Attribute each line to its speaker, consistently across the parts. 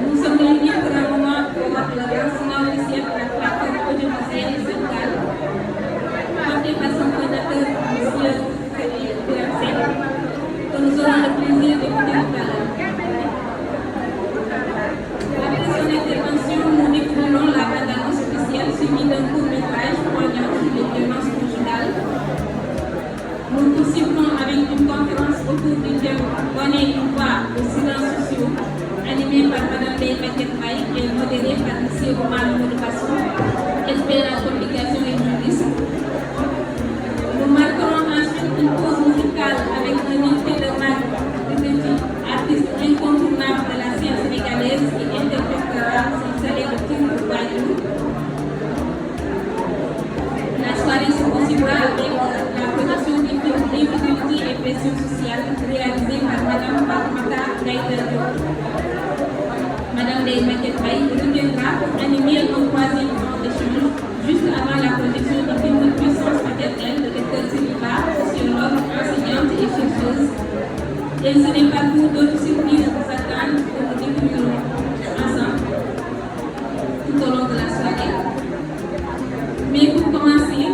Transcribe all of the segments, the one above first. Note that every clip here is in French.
Speaker 1: Nous sommes réunis pour un moment pour le lancement officiel de la plateforme audiovisuelle Sénégal, portée par son fondateur, M. Félix Birame, que nous aurons le plaisir d'écouter tout à l'heure. Après son intervention, nous découvrirons la bande-annonce officielle suivie d'un court-métrage poignant sur les violences conjugales. Nous poursuivrons avec une conférence autour du thème Donner une voix aux silences sociaux, animée par Mme Ndeye Maguette Mbaye et modérée par M. Omar Moudou, expert en communication et juriste. Nous marquerons ensuite une pause musicale avec un invité de marque, artiste incontournable de la scène sénégalaise qui interprétera son célèbre titre Wajou. La soirée se poursuivra avec la production du film Infidelité et pression sociale réalisée par Mme Fatmata Gaïta Diop. Mme Ndeye Maguette Mbaye reviendra pour animer un troisième temps d'échange juste avant la projection du film Puissance maternelle de Dr Siliba, sociologue, enseignante et chercheuse. Et ce n'est pas pour d'autres surprises qui s'attendent que nous découvrirons ensemble tout au long de la soirée. Mais pour commencer,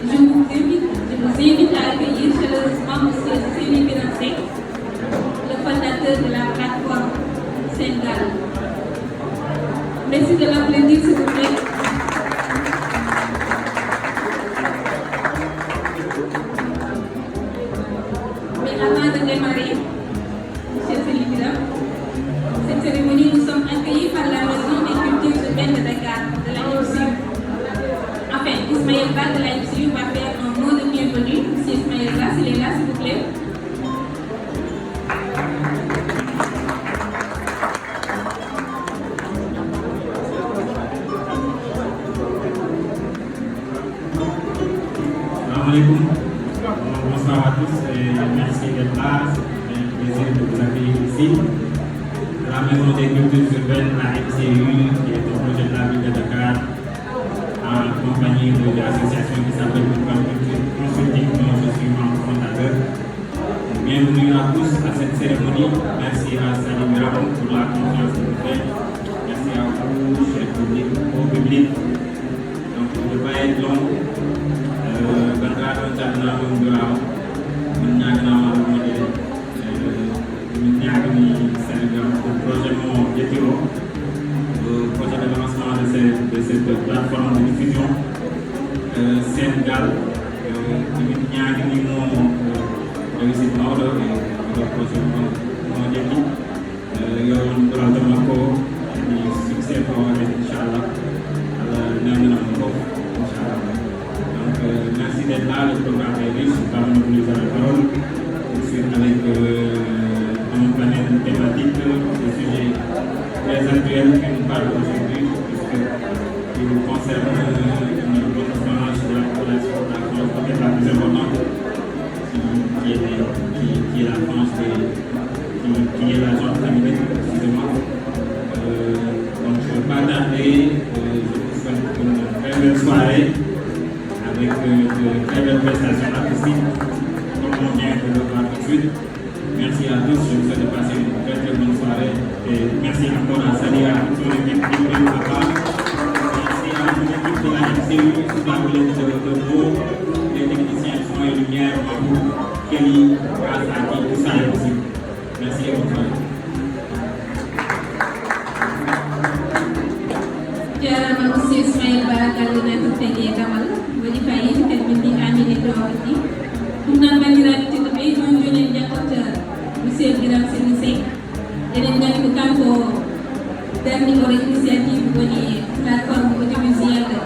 Speaker 1: je vous invite à accueillir chaleureusement M. Félix Birame, le fondateur de la plateforme Sénégal. Merci de l'applaudir, s'il vous plaît. Mais avant de démarrer, M. Félix Birame, cette cérémonie, nous sommes accueillis par la Maison des cultures urbaines de Dakar, de la MCU. Enfin, Ismaël Ba de la MCU va faire un mot de bienvenue. M. Ismaël Ba, s'il est là, s'il vous plaît.
Speaker 2: Bonsoir à tous et merci d'être là. C'est un plaisir de vous accueillir ici. La Maison des cultures urbaines, la MCU, qui est un projet de la ville de Dakar, en compagnie de l'association qui s'appelle Culture Consulting, dont je suis membre fondateur. Bienvenue à tous à cette cérémonie. Merci à Sali Birame pour la confiance que vous faites. Merci à vous, cher public, au public. Donc, on ne va pas être long. Projet de lancement de cette plateforme de diffusion Sénégal réussi Maodo et le projet mondial yoon droit ko di succès ko Inch'Allah Inch'Allah. Donc merci d'être là, le programme est riche, par nous vous avez la parole. Ensuite avec un panel thématique, des sujets très actuels qui nous parlent aujourd'hui, puisque nous concerne une bonne branche de la population, la branche peut-être la plus importante, qui est la branche qui est la zone féminine, précisément. Donc je ne vais pas tarder, je vous souhaite une très belle soirée avec de très belles prestations artistiques, comme on vient de le voir tout de suite. Merci à tous, je vous souhaite de passer une très très bonne soirée et merci encore à Sali, à toute son équipe qui est là-bas. Merci à toute l'équipe de la MCU, sous la relève de mots, les techniciens son et lumière, Mabou, Kelly, grâce à qui tout ça est possible. Merci et bonne soirée.
Speaker 1: Jarama monsieur Ismaël Ba kallinato tege damal woni fayi telmini amine dowdi ɗum noon bandiraɓe tedduɓe joni joni en ƴettata monsieur Birame Seck eɗen gandi ko kanko darnigoro initiative woni plateforme audiovisuelle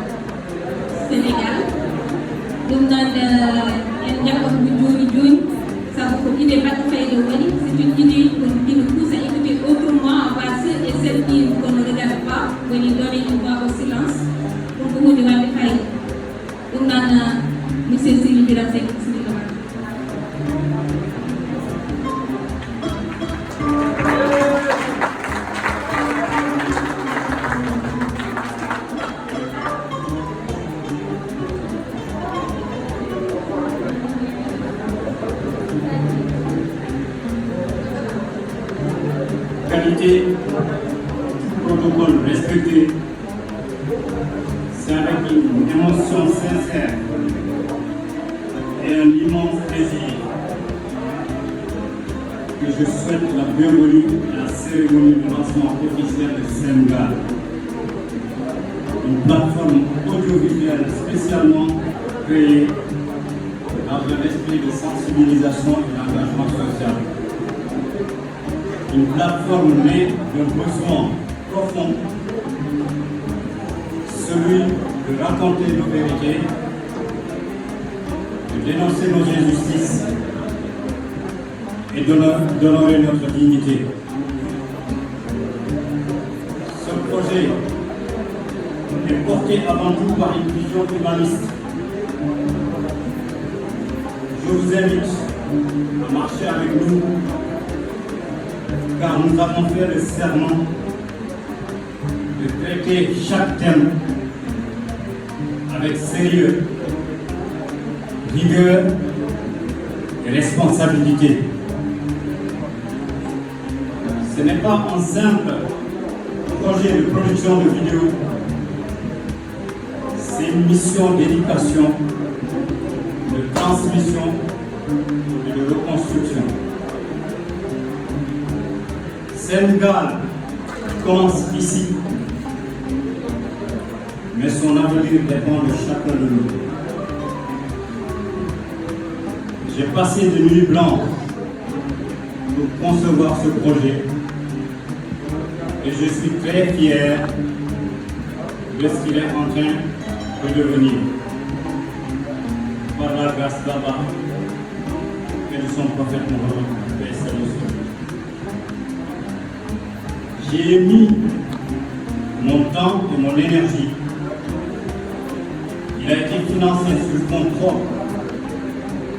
Speaker 1: Sénégal ɗum noon en ƴaɓɓat mo joni joni saabu ko idée mbaɗɗo fayde woni c'est une idée qui nous pousse à écouter autrement envers ceux et celles qui ne nous regardent pas woni donner une voix au silence pour que hunde waɗe fayde ɗum noon Monsieur Sylvie Birame Sini Kamara.
Speaker 3: Qualité, protocole respecté, c'est avec une émotion sincère et un immense plaisir que je souhaite la bienvenue à la cérémonie de lancement officiel de Semgal, une plateforme audiovisuelle spécialement créée dans un esprit de sensibilisation et d'engagement social. Une plateforme née d'un besoin profond, celui de raconter nos vérités, de dénoncer nos injustices et d'honorer notre dignité. Ce projet est porté avant tout par une vision humaniste. Je vous invite à marcher avec nous, car nous avons fait le serment de traiter chaque thème avec sérieux, rigueur et responsabilité. Ce n'est pas un simple projet de production de vidéos, c'est une mission d'éducation, de transmission et de reconstruction. Semgal commence ici, mais son avenir dépend de chacun de nous. J'ai passé de nuits blanches pour concevoir ce projet et je suis très fier de ce qu'il est en train de devenir. Par la grâce d'Allah et de son prophète Mohammed. J'ai mis mon temps et mon énergie. Il a été financé sur fonds propres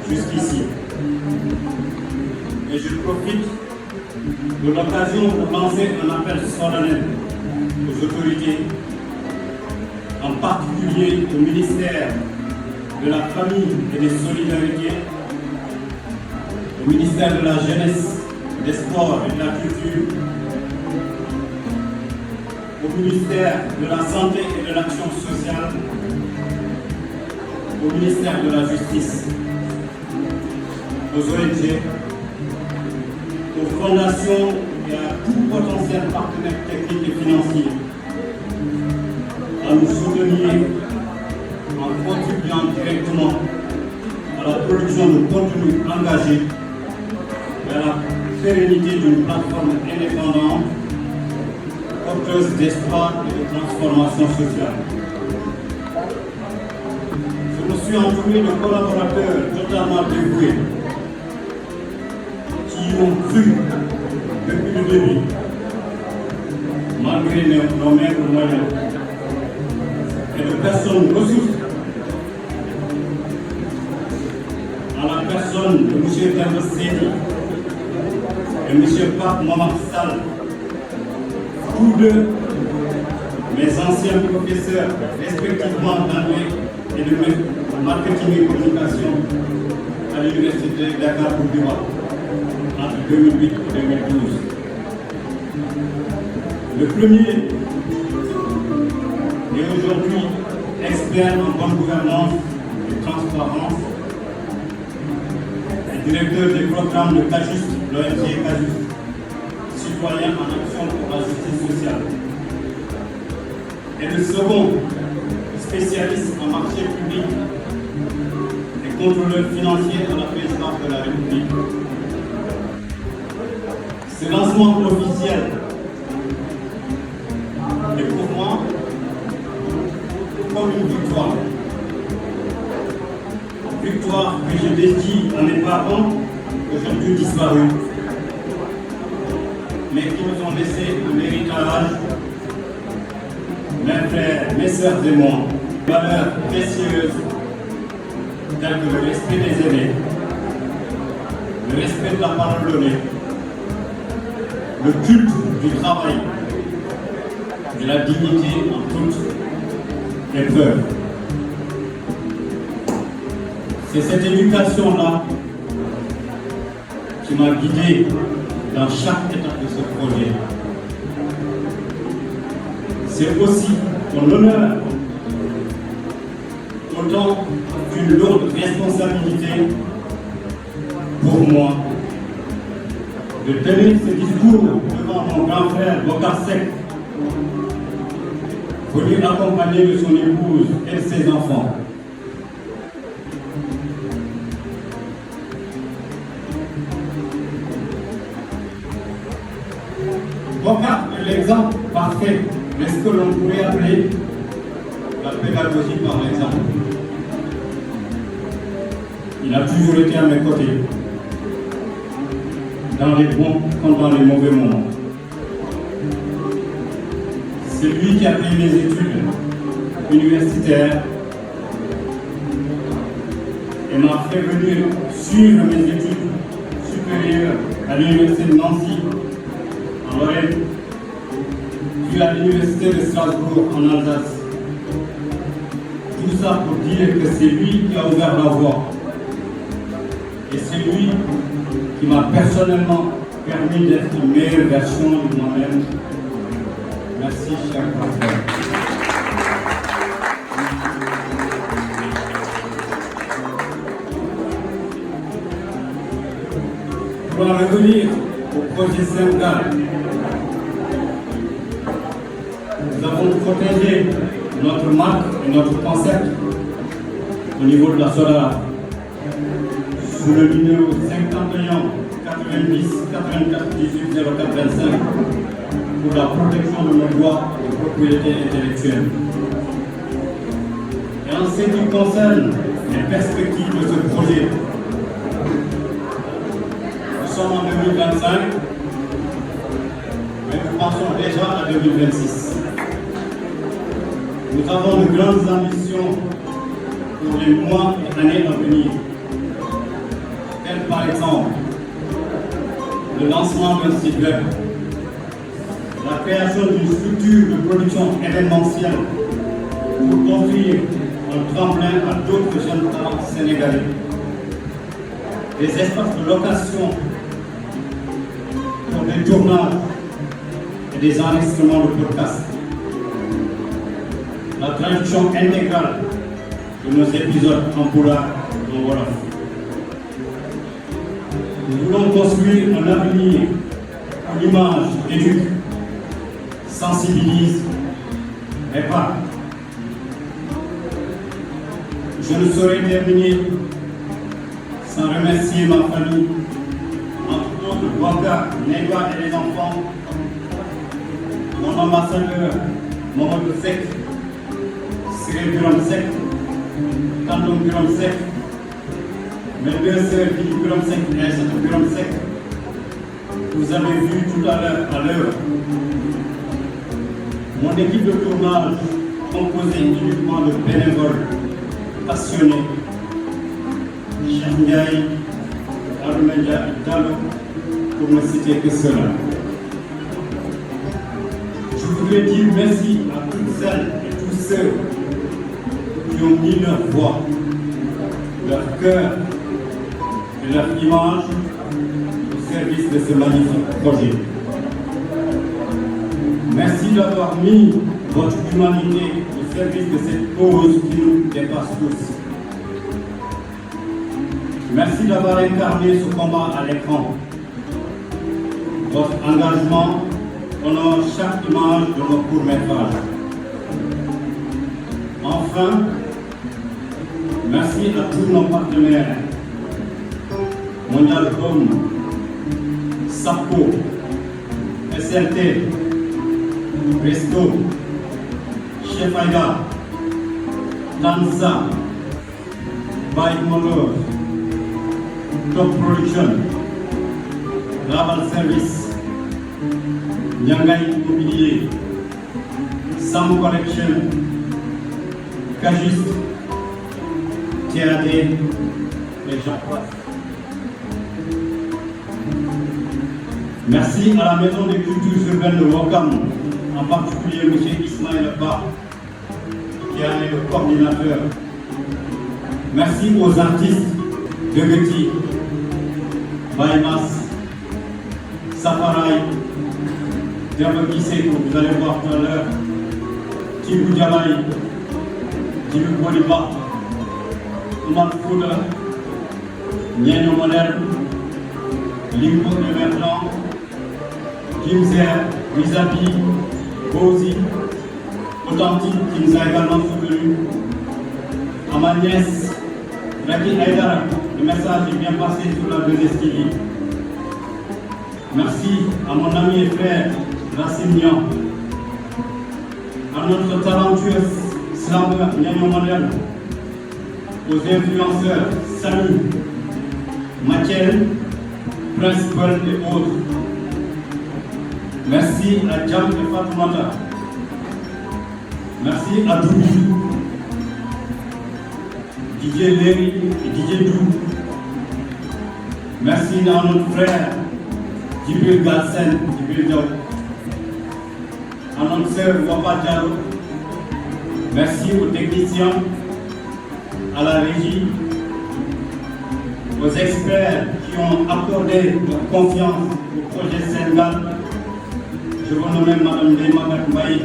Speaker 3: jusqu'ici. Et je profite de l'occasion pour lancer un appel solennel aux autorités, en particulier au ministère de la Famille et des Solidarités, au ministère de la Jeunesse, des Sports et de la Culture, au ministère de la Santé et de l'Action sociale, au ministère de la Justice, aux ONG, aux fondations et à tout potentiel partenaire technique et financier, à nous soutenir en contribuant directement à la production de contenus engagés et à la pérennité d'une plateforme indépendante porteuse d'espoir et de transformation sociale. Je me suis entouré de collaborateurs totalement dévoués qui y ont cru depuis le début, malgré nos maigres moyens, et de personnes ressources, à la personne de M. Demba Seydi et M. Pape Mamadou Sall, tous deux, mes anciens professeurs, respectivement d'anglais et de marketing et communication à l'Université de Dakar Bourguiba entre 2008 et 2012. Le premier est aujourd'hui expert en bonne gouvernance et transparence, et directeur des programmes de CAJUST, l'ONG CAJUST, citoyen en action pour la justice sociale. Et le second, spécialiste en marché public et contrôleur financier à la présidence de la République. Ce lancement officiel est pour moi comme une victoire. Victoire que je dédie à mes parents, aujourd'hui disparus, mais qui nous ont laissé un héritage, mes frères, mes sœurs et moi, valeurs précieuses tels que le respect des aînés, le respect de la parole donnée, le culte du travail et la dignité en toute épreuve. C'est cette éducation-là qui m'a guidé dans chaque étape de ce projet. C'est aussi mon honneur, autant qu'une lourde responsabilité pour moi, de tenir ce discours devant mon grand frère Bokar Seck, venu accompagné de son épouse et de ses enfants. Bokar est l'exemple parfait de ce que l'on pourrait appeler la pédagogie par l'exemple. Il a toujours été à mes côtés, dans les bons comme dans les mauvais moments. C'est lui qui a payé mes études universitaires et m'a fait venir suivre mes études supérieures à l'université de Nancy, en Lorraine, puis à l'université de Strasbourg, en Alsace. Tout ça pour dire que c'est lui qui a ouvert la voie. Et c'est lui qui m'a personnellement permis d'être une meilleure version de moi-même. Merci, cher frère. Pour en revenir au projet Sénégal, nous avons protégé notre marque et notre concept au niveau de la SODAV sous le numéro 51 90 84 18 04 25 pour la protection de nos droits de propriété intellectuelle. Et en ce qui concerne les perspectives de ce projet, nous sommes en 2025, mais nous pensons déjà à 2026. Nous avons de grandes ambitions pour les mois et années à venir, telles par exemple le lancement d'un site web, la création d'une structure de production événementielle pour offrir un tremplin à d'autres jeunes talents sénégalais, des espaces de location pour des tournages et des enregistrements de podcasts, la traduction intégrale de nos épisodes en pulaar et en wolof. Nous voulons construire un avenir où l'image éduque, sensibilise et pas. Je ne saurais terminer sans remercier ma famille, entre autres Bokar, Negwa et les enfants, mon ambassadeur Mamadou Seck, Cyril Biram Seck, Tandoum Biram Seck, mes deux sœurs Vivi Biram Seck et Aïssatou Biram Seck. Vous avez vu tout à l'heure à l'heure mon équipe de tournage composée uniquement de bénévoles passionnés, Cheikh Ndiaye, Arouna Diallo, pour ne citer que cela. Je voudrais dire merci à toutes celles et tous ceux qui ont mis leur voix, leur cœur et leur image au service de ce magnifique projet. Merci d'avoir mis votre humanité au service de cette cause qui nous dépasse tous. Merci d'avoir incarné ce combat à l'écran. Votre engagement honore chaque image de nos courts-métrages. Enfin, merci à tous nos partenaires, Mondial Home, SAPCO, SLT, Resto, Chef Aïda, Tanza, Bike Motors, Top Production, Raval Service, Nyangay Immobilier, Sam Collection, Cagiste, TAD et j'en passe. Merci à la Maison des cultures urbaines de Ouakam, en particulier M. Ismaël Ba, qui en est le coordinateur. Merci aux artistes de Geti, Baïmas, Safarai, Diabo Kissé, que vous allez voir tout à l'heure, Tibou Djamai, Tibou Boliba, Oumar Fouda, Niano Moderne, Limbo Emergent, Kimzer, Misapi, Bozi, Authentique qui nous a également soutenus, à ma nièce, Raki Aïdara, le message est bien passé sur la 2STV. Merci à mon ami et frère Racine Nian, à notre talentueux slammer Niano Moderne, aux influenceurs Samy, Mathiel, Prince Paul et autres. Merci à Jam et Fatoumata. Merci à Doubi, DJ Léry et DJ Dou. Merci à notre frère Djibril Galsen, Djibril Diaw. À notre sœur Wapa Diallo. Merci aux techniciens, à la régie, aux experts qui ont accordé leur confiance au projet Sénégal. Je vous nomme Mme Deymagat Mbaye,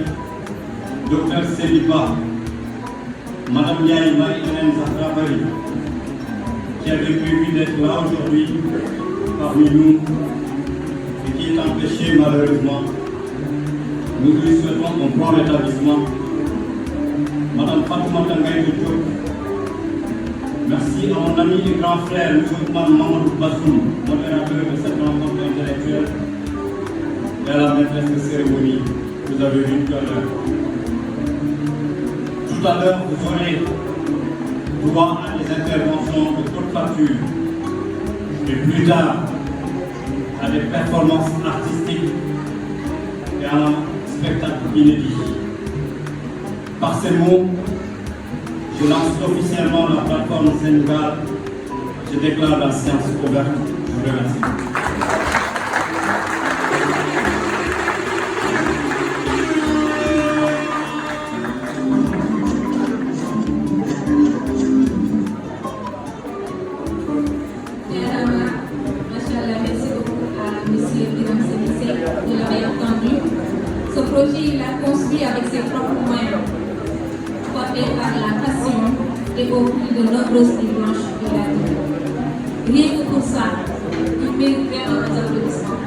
Speaker 3: Dr Seliba, Mme Ndiaye Marie-Hélène Zahrabari, qui avait prévu d'être là aujourd'hui parmi nous et qui est empêchée malheureusement. Nous lui souhaitons un bon rétablissement. Mme Fatoumata Ngaï Diop. Merci à mon ami et grand frère, M. Mamadou Bassoum, modérateur de cette rencontre intellectuelle, et à la maîtresse de cérémonie, vous avez vu tout à l'heure. Tout à l'heure, vous aurez droit à des interventions de toute facture, et plus tard, à des performances artistiques et à un spectacle inédit. Par ces mots, je lance officiellement la plateforme Sénégal. Je déclare la séance ouverte. Je vous remercie.
Speaker 1: Ce projet, il l'a construit avec ses propres moyens, porté par la passion et au prix de nombreuses nuits blanches de la vie. Rien que pour ça, il mérite vraiment nos applaudissements.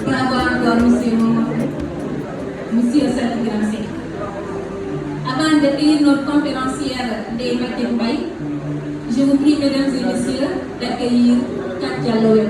Speaker 1: Bravo encore, monsieur Monsieur Sali Gramsé. Avant d'accueillir notre conférencière des Maquet Mbaye, je vous prie, mesdames et messieurs, d'accueillir Katia Loé.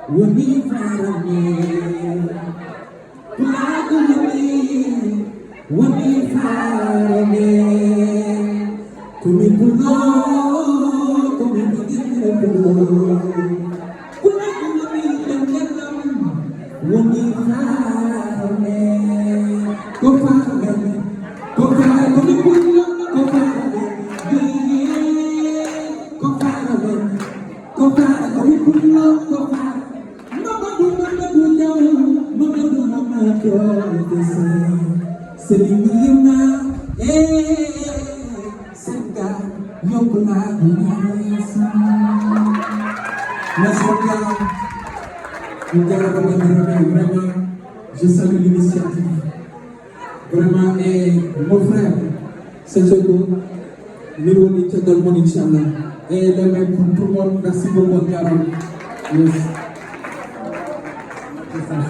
Speaker 4: woni farame pulaku woni farame kumi pulo kumi pulo pulaku woni farame ko farame ko farame kumi pulo ko farame ko farame ko farame kumi pulo ko farame Selingina, Senga, Yokuna, vraiment, je salue l'initiative. Vraiment, et mon frère, c'est Jogo, nous sommes dans le monde, Inch'Allah. Et le même pour tout le monde, merci beaucoup, Carole. Yes.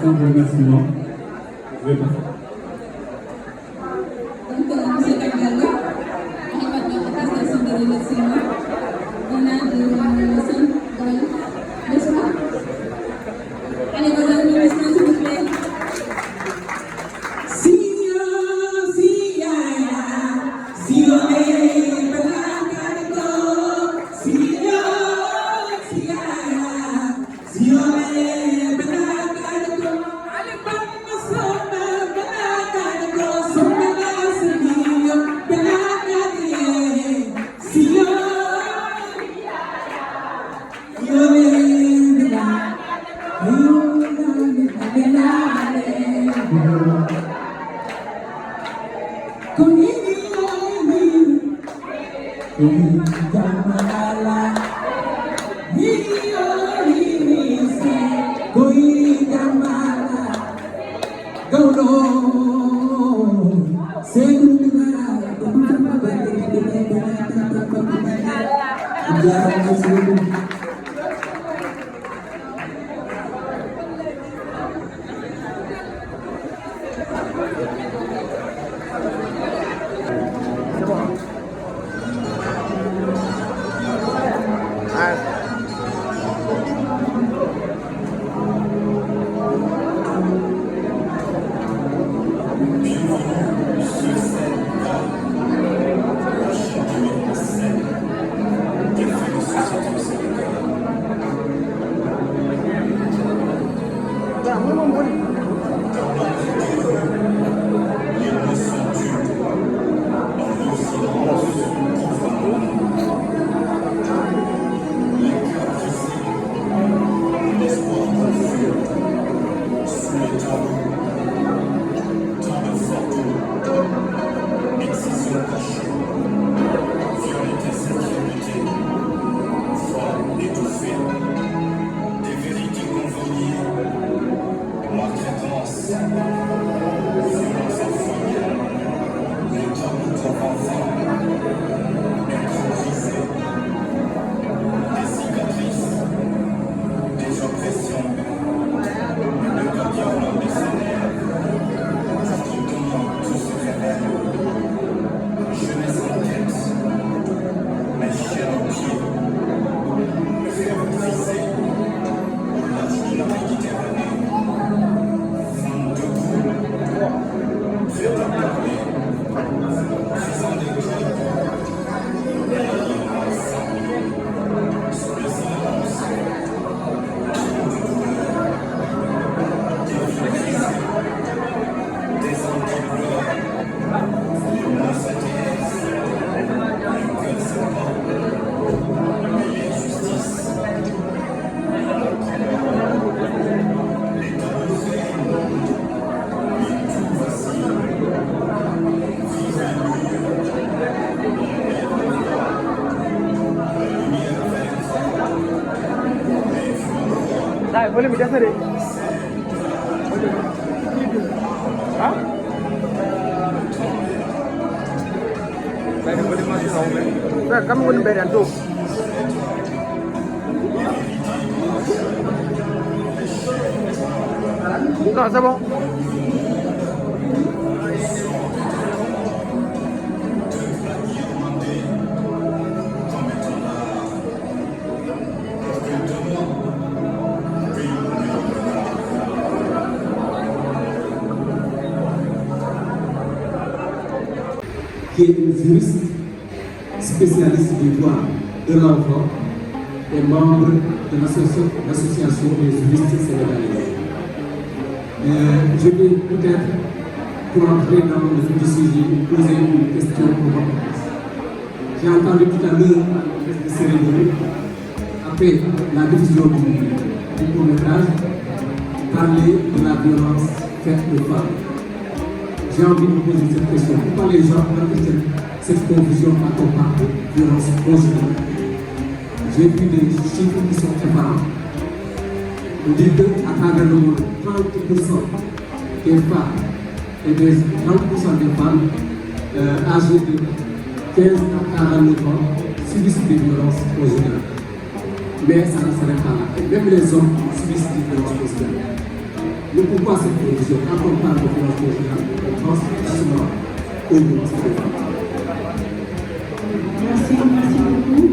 Speaker 2: Sans remerciement, je vais passer.
Speaker 1: Monsieur Kagala, Ahmad Attestation de remerciement, on a de son don, n'est-ce pas? Allez, madame le ministre, s'il vous plaît.
Speaker 5: Boleh biasa deh. Hah? Saya boleh masuk tahu kan? Nah, kamu boleh bayar tu. Tak sabar.
Speaker 4: qui est une juriste spécialiste du droit de l'enfant et membre de l'association des juristes sénégalaises. Je vais peut-être, pour entrer dans le vif du sujet, poser une question pour votre place. J'ai entendu tout à l'heure de cérémonie, après la diffusion du court-métrage, parler de la violence faite aux femmes. J'ai envie de vous poser cette question. Pourquoi les gens ont cette confusion quand on parle de violence conjugale? J'ai vu des chiffres qui sont effarants. On dit qu'à travers le monde, 30% des femmes et 30% des femmes âgées de 15 à 49 ans subissent des violences conjugales. Mais ça ne s'arrête pas là. Et même les hommes subissent des violences conjugales. Mais pourquoi cette confusion? Quand on parle de violence conjugale, on pense forcément aux violences des femmes.
Speaker 6: Merci beaucoup.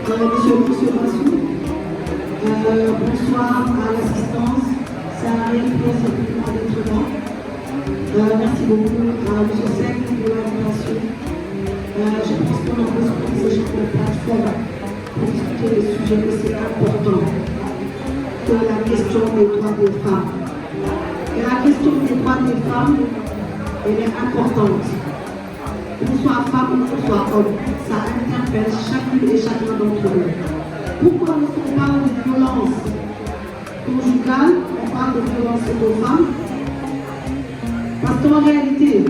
Speaker 6: Monsieur Massou. Bonsoir à l'assistance. C'est un réel plaisir pour moi d'être là. Merci beaucoup à M. Sec pour l'invitation. Je pense qu'on a besoin de ce genre de plateforme pour discuter des sujets aussi importants que la question des droits des femmes. Et la question des droits des femmes, elle est importante. Qu'on soit femme ou qu'on soit homme, ça interpelle chacune et chacun d'entre nous. Pourquoi lorsqu'on parle de violence conjugale, on parle de violence aux femmes? Parce qu'en réalité,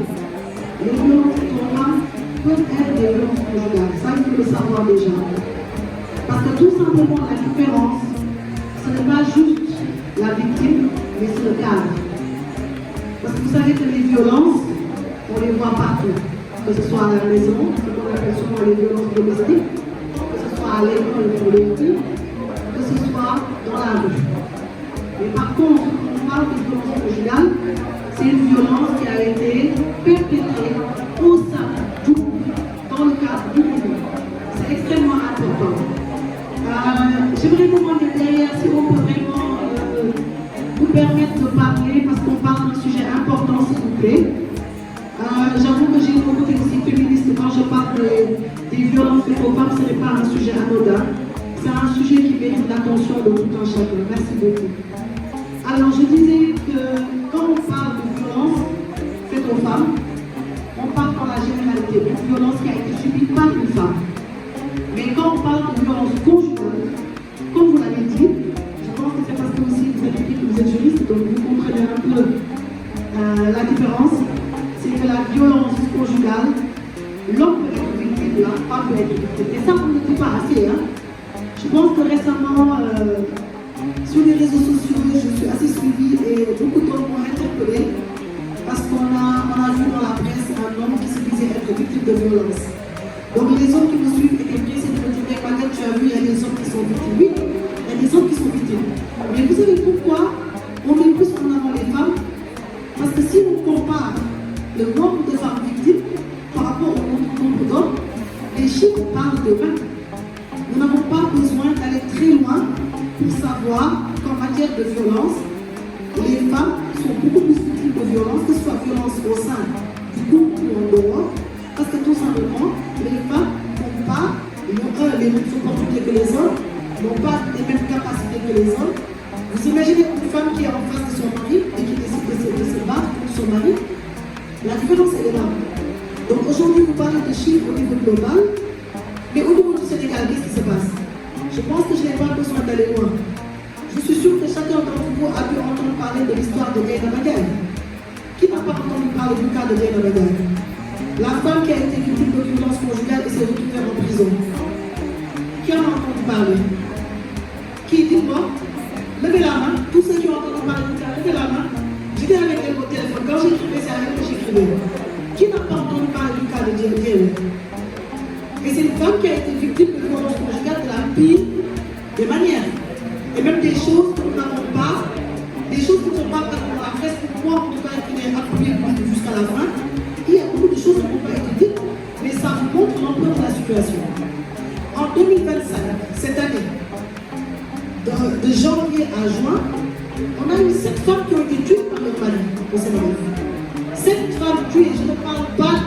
Speaker 6: les violences aux femmes peuvent être des violences conjugales. Ça, il faut le savoir déjà. Parce que tout simplement, la différence, ce n'est pas juste la victime, mais c'est le cadre. Parce que vous savez que les violences, on les voit partout. Que ce soit à la maison, ce qu'on appelle souvent les violences domestiques, que ce soit à l'école pour les filles, que ce soit dans la rue. Mais par contre, quand on parle de violence conjugale, c'est une violence qui a été perpétrée au sein du couple, dans le cadre du couple. C'est extrêmement important. J'aimerais vous demander derrière si on peut vraiment vous permettre de parler, parce qu'on parle d'un sujet important, s'il vous plaît. J'avoue que j'ai une côté aussi féministe. Quand je parle des violences faites aux femmes, ce n'est pas un sujet anodin. C'est un sujet qui mérite l'attention de tout un chacun. Merci beaucoup. Alors, je disais que quand on parle de violence faite aux femmes, on parle dans la généralité d'une violence qui a été subie par une femme. Mais quand on parle de violence conjugale, comme vous l'avez dit, je pense que c'est parce que aussi vous êtes juriste, donc vous comprenez un peu la différence. C'est que la violence conjugale, l'homme peut être victime, la femme peut être victime. Et ça, on ne dit pas assez. Hein. Je pense que récemment, sur les réseaux sociaux, je suis assez suivie et beaucoup d'hommes m'ont interpellée parce qu'on a vu dans la presse un homme qui se disait être victime de violence. Donc les hommes qui me suivent étaient pressés de me dire, mais Maguette, tu as vu, il y a des hommes qui sont victimes. Oui, il y a des hommes qui sont victimes. Mais vous savez pourquoi on met plus en avant les femmes? Parce que si on compare le nombre de femmes victimes par rapport au nombre d'hommes, les chiffres parlent d'eux-mêmes. Nous n'avons pas besoin d'aller très loin pour savoir qu'en matière de violence, les femmes sont beaucoup plus victimes de violence, que ce soit violence au sein du couple ou en dehors, parce que tout simplement, les femmes n'ont pas les mêmes opportunités que les hommes, n'ont pas les mêmes capacités que les hommes. Vous imaginez une femme qui est en face de son mari et qui décide de se battre contre son mari? La différence est énorme. Donc aujourd'hui, vous parlez de chiffres au niveau global, mais au niveau du Sénégal, qu'est-ce qui se passe? Je pense que je n'ai pas besoin d'aller loin. Je suis sûre que chacun d'entre vous a pu entendre parler de l'histoire de Dieyna Bagaye. Qui n'a pas entendu parler du cas de Dieyna Bagaye? La femme qui a été victime de violence conjugale et s'est retrouvée en prison. Qui en a entendu parler? Qui? Dites-moi. Levez la main. Tous ceux qui ont entendu parler du cas, levez la main. J'étais avec elle au téléphone. Quand j'écrivais, c'est avec elle que j'écrivais. Qui n'a pas entendu parler du cas de Dieyna? Et c'est une femme qui a été victime de violence conjugale de la pire des manières. Et même des choses que nous n'avons pas, des choses qui ne sont pas dans la presse, pour moi en tout cas, qui n'est appuyée jusqu'à la fin. Il y a beaucoup de choses qui n'ont pas été dites, mais ça vous montre l'ampleur de la situation. En 2025, cette année, de janvier à juin, on a eu 7 femmes qui ont été tuées par leur mari au Sénégal. 7 femmes tuées, je ne parle pas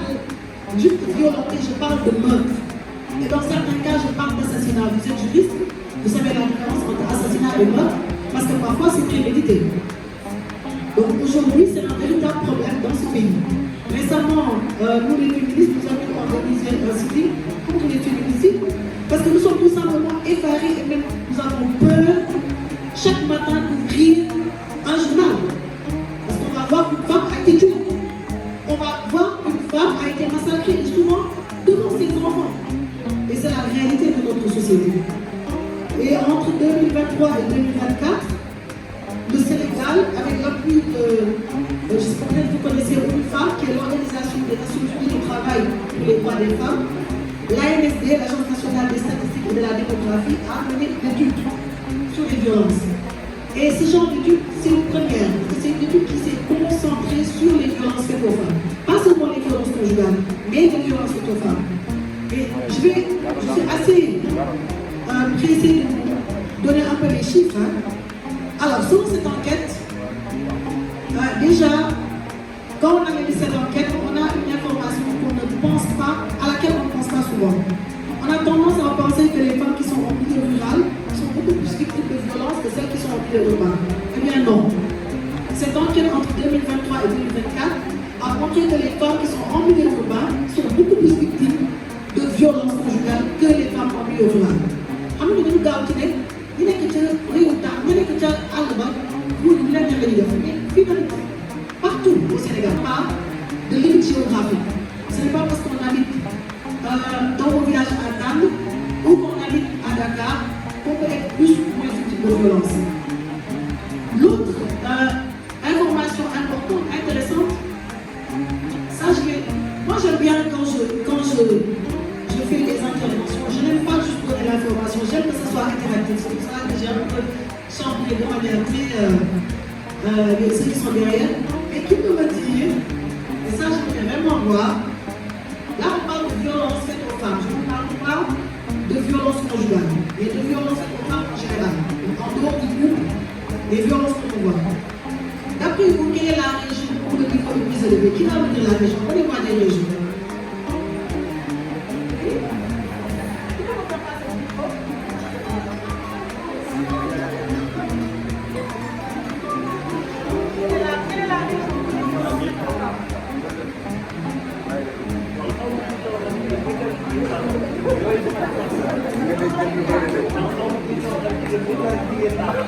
Speaker 6: juste violenté, je parle de meurtre. Et dans certains cas, je parle d'assassinat. Vous êtes juriste, vous savez la différence entre assassinat et meurtre, parce que parfois c'est prémédité. Donc aujourd'hui, c'est un véritable problème dans ce pays. Récemment, nous les féministes, nous avons organisé un sitting contre les féminicides, parce que nous sommes tout simplement effarés et même nous avons peur chaque matin d'ouvrir un journal. Parce qu'on va voir une femme a été tuée. On va voir une femme a été massacrée, et souvent devant ses enfants. Et c'est la réalité de notre société. Et entre 2023 et 2024, le Sénégal, avec l'appui de, j'espère que vous connaissez UNIFEM, qui est l'Organisation des Nations Unies du Travail pour les droits des femmes, l'ANSD, l'Agence nationale des statistiques et de la démographie, a mené une étude sur les violences. Et ce genre d'étude, c'est une première. C'est une étude qui s'est concentrée sur les violences faites aux femmes. Pas seulement les violences conjugales, mais les violences faites aux femmes. Et je suis assez pressée de donner un peu les chiffres. Alors, selon cette enquête, déjà, quand on a mené cette enquête, on a une information qu'on ne pense pas, à laquelle on ne pense pas souvent. On a tendance à penser que les femmes qui sont en milieu rural sont beaucoup plus victimes de violences que celles qui sont en milieu urbain. Eh bien non. Cette enquête entre 2023 et 2024 a montré que les femmes qui sont en milieu urbain sont beaucoup plus victimes de violences conjugales que les femmes en milieu rural. Partout au Sénégal, pas de limite géographique. Ce n'est pas parce qu'on habite dans mon village à Tande ou qu'on habite à Dakar qu'on peut être plus ou moins victime de violence. L'autre information importante, intéressante, ça moi j'aime bien quand je fais des interventions, je n'aime pas juste donner l'information, j'aime que ce soit interactif. C'est pour ça que j'ai un peu chambré de manière très ceux qui sont derrière, et qui peut me dire, et ça je voudrais vraiment voir, là on parle de violence faite aux femmes, je ne parle pas de violence conjugale, mais de violence faite aux femmes en général, en dehors du groupe, les violences qu'on voit. D'après vous, quelle est la région où le niveau est plus élevé? Qui va me dire la région? Donnez-moi des régions.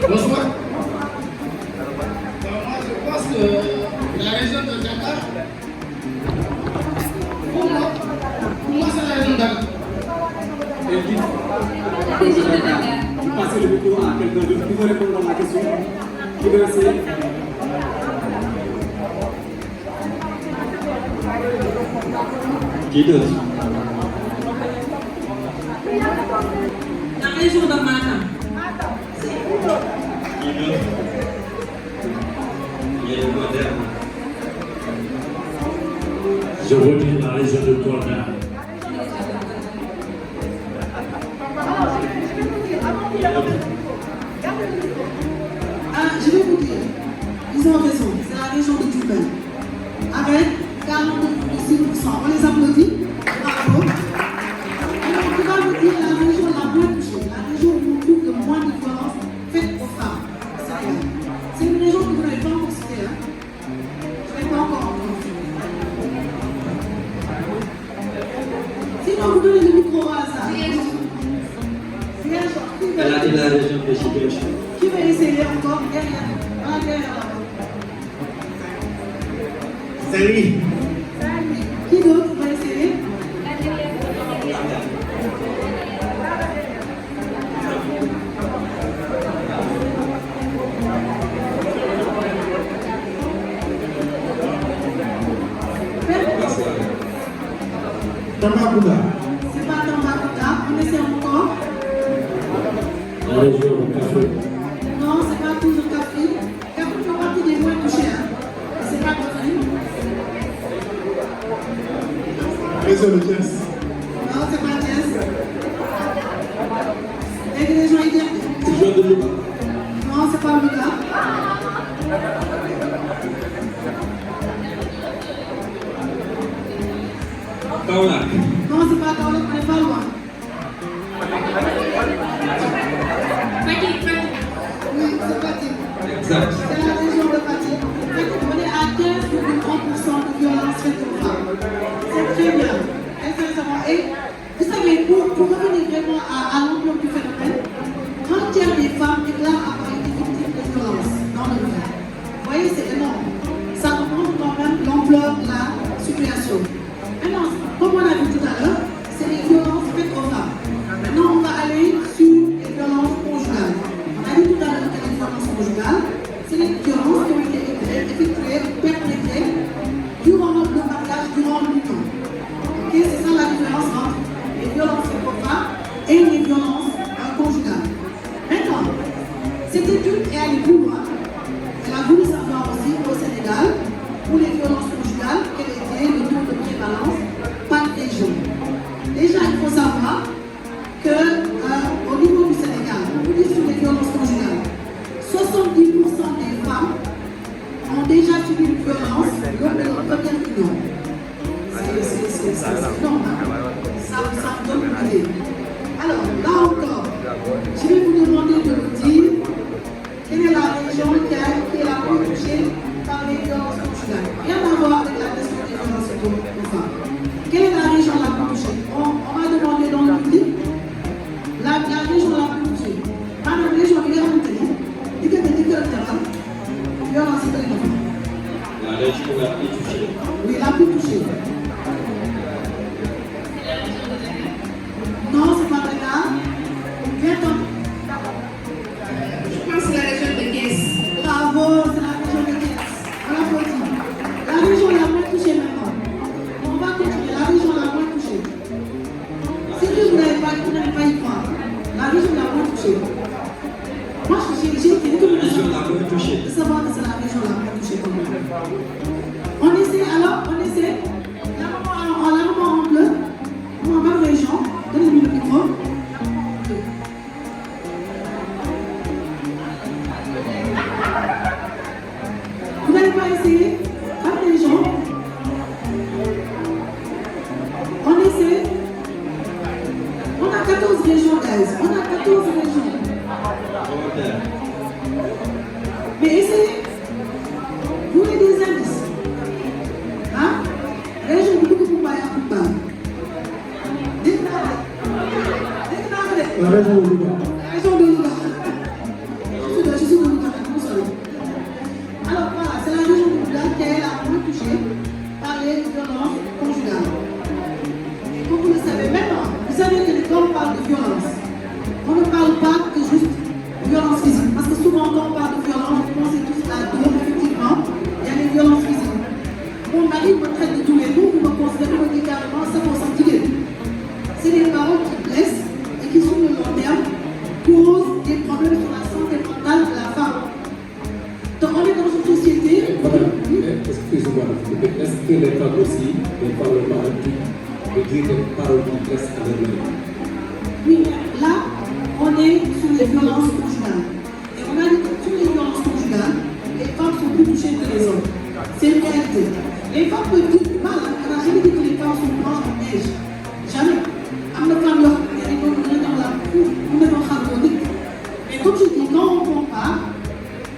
Speaker 7: Bonsoir. Moi, je pense que la région de Dakar, pour moi c'est la région de Dakar.
Speaker 1: La région de Dakar.
Speaker 8: Vous passez le micro à quelqu'un d'autre qui veut répondre à ma question. Qui veut essayer? Qui d'autre?
Speaker 6: La région de Matam.
Speaker 8: Je veux dire la région de Kolda.
Speaker 6: Je vais vous dire, ils ont raison, c'est la région de Diourbel. Avec 46%, on les applaudit. Bravo. Alors, on va vous dire la région la moins touchée, la région où on trouve le moins de violence faite aux femmes. C'est une région que vous n'avez pas encore citée. Je ne l'ai pas encore entendue. Sinon, vous donnez le micro à ça.
Speaker 8: Elle a dit la région de Chibouchi.
Speaker 6: Qui va essayer encore derrière? Derrière.
Speaker 3: Salut.
Speaker 6: Qui d'autre va essayer?
Speaker 3: Tambacounda.
Speaker 6: C'est pas Tambacounda, on essaie encore.
Speaker 8: La région de Kaffrine.
Speaker 6: Non, c'est pas toujours Kaffrine. Kaffrine fait partie des moins touchés. C'est pas Kaffrine.
Speaker 3: Réseau de Thiès.
Speaker 6: Non, c'est pas Thiès. Et les gens ils disent.
Speaker 8: Région de Louga.
Speaker 6: Non, c'est pas Louga.
Speaker 9: Kaolack.
Speaker 6: Non, c'est pas Kaolack, on n'est pas loin.
Speaker 1: Fatick, Fatick.
Speaker 6: Oui, c'est Fatick.
Speaker 9: Exact.
Speaker 6: C'est la région de Fatick. On est à 15,3% de violence faite aux femmes. C'est très bien. Et sincèrement, et vous savez, pour revenir vraiment à l'ampleur du phénomène, 30% des femmes déclarent avoir été victimes de violences dans leur vie. Vous voyez, c'est énorme. Ça montre quand même l'ampleur de la situation. Maintenant, comme on a vu tout à l'heure, c'est les violences faites aux femmes. Maintenant, on va aller sur les violences conjugales. On a dit tout à l'heure que les violences conjugales, c'est les violences qui ont été effectuées, perpétrées durant le mariage, durant l'union. Ok, c'est ça la différence entre les violences faites aux femmes et les violences conjugales. Maintenant, cette étude est allée plus loin. Elle a voulu savoir aussi au Sénégal, pour les violences conjugales, quel était le taux de prévalence par région. Déjà, il faut savoir qu'au niveau du Sénégal, on dit sur les violences conjugales, 70% des femmes ont déjà subi une violence lors de leur première union. C'est énorme, ça vous donne une idée. Alors, là encore, je vais vous demander de me dire quelle est la région qui est la plus touchée par les violences conjugales. Rien à voir avec la question des violences aux femmes. Quelle est la région la plus touchée? On m'a demandé dans le public la région la plus touchée. Madame, la région qui est retenue, violence et femmes.
Speaker 9: La région la plus touchée.
Speaker 6: Oui, la plus touchée. Non, c'est pas Dakar. Viens-t'en.
Speaker 1: Je pense que c'est la région de Thiès.
Speaker 6: Bravo, c'est la région de Thiès. On l'applaudit. La région la moins touchée maintenant. On va continuer. La région la moins touchée. Si vous n'avez pas y croire. La région la moins touchée. Moi, j'ai été tout le
Speaker 9: Région la moins touchée.
Speaker 6: de savoir que c'est la région la moins touchée comme moi. On essaie alors, on essaie. La maman en bleu. Pour ma région. Donnez-lui le micro. Vous n'allez pas essayer? Avec les gens. On essaie. On a 14 régions, guys. On a 14 régions. Mais essayez. Vous voulez des indices? Hein? Région de Koumba et Akoumba.
Speaker 4: La région de Louga.
Speaker 6: La région de Louga. Je suis de Louga, vous savez. Alors voilà, c'est la région de Louga qui est la moins touchée par les violences conjugales. Et comme vous le savez maintenant, vous savez que quand on parle de violence, on ne parle pas que juste de violence physique. Parce que souvent quand on parle de violence, vous pensez tous à deux, effectivement, il y a les violences physiques. Mon mari me traite de tous les noms, vous me considérez me dit carrément ça pour sentir. C'est des paroles qui blessent et qui sur le long terme causent des problèmes sur la santé mentale de la femme. Donc on est dans une société.
Speaker 10: Excusez-moi, est-ce que les femmes aussi ne parlent pas de dire des paroles qui blessent à leur vie?
Speaker 6: Oui, là, on est sur les violences conjugales. Et on a dit que sur les violences conjugales, les femmes sont plus touchées que les hommes. C'est une réalité. Les femmes peuvent dire du mal. On n'a jamais dit que les femmes sont blanches en neige. Jamais. On ne parle pas dans la cour, on est dans harmonique. Mais comme je dis, quand on compare,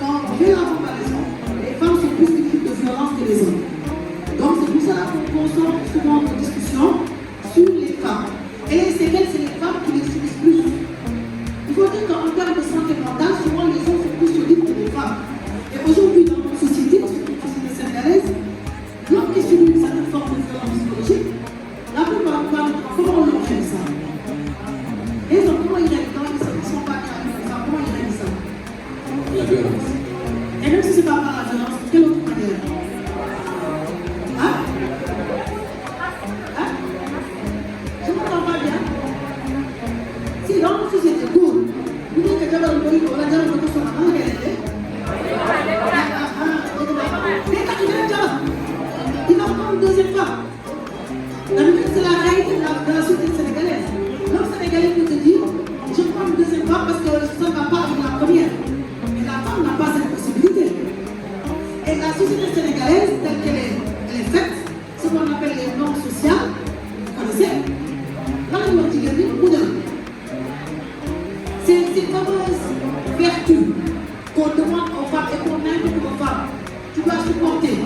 Speaker 6: quand on fait la comparaison, les femmes sont plus victimes de violence que les hommes. Donc c'est pour ça qu'on concentre souvent nos discussions sur les femmes. Et les séquelles, c'est les femmes qui les subissent plus. Il faut dire qu'en termes de santé mentale, souvent les hommes sont plus solides que les femmes. Et aujourd'hui, dans notre société, surtout la société sénégalaise, l'homme qui subit une certaine forme de violence psychologique, la plupart du temps, comment on leur fait ça? Les hommes, comment ils règlent quand ils ne sont pas bien avec les femmes? Comment ils règlent ça?
Speaker 10: La violence.
Speaker 6: Et même si ce n'est pas par la violence, de quelle autre manière? Hein? Hein? Je ne m'entends pas bien. Si dans notre société, vous dites que Jabal Boy, on a déjà le retour sur la main, il va prendre une deuxième femme. D'habitude, c'est la réalité de la société sénégalaise. L'homme sénégalais peut te dire, je prends une deuxième femme parce que ça ne va pas avec la première. Mais la femme n'a pas cette possibilité. tu dois supporter.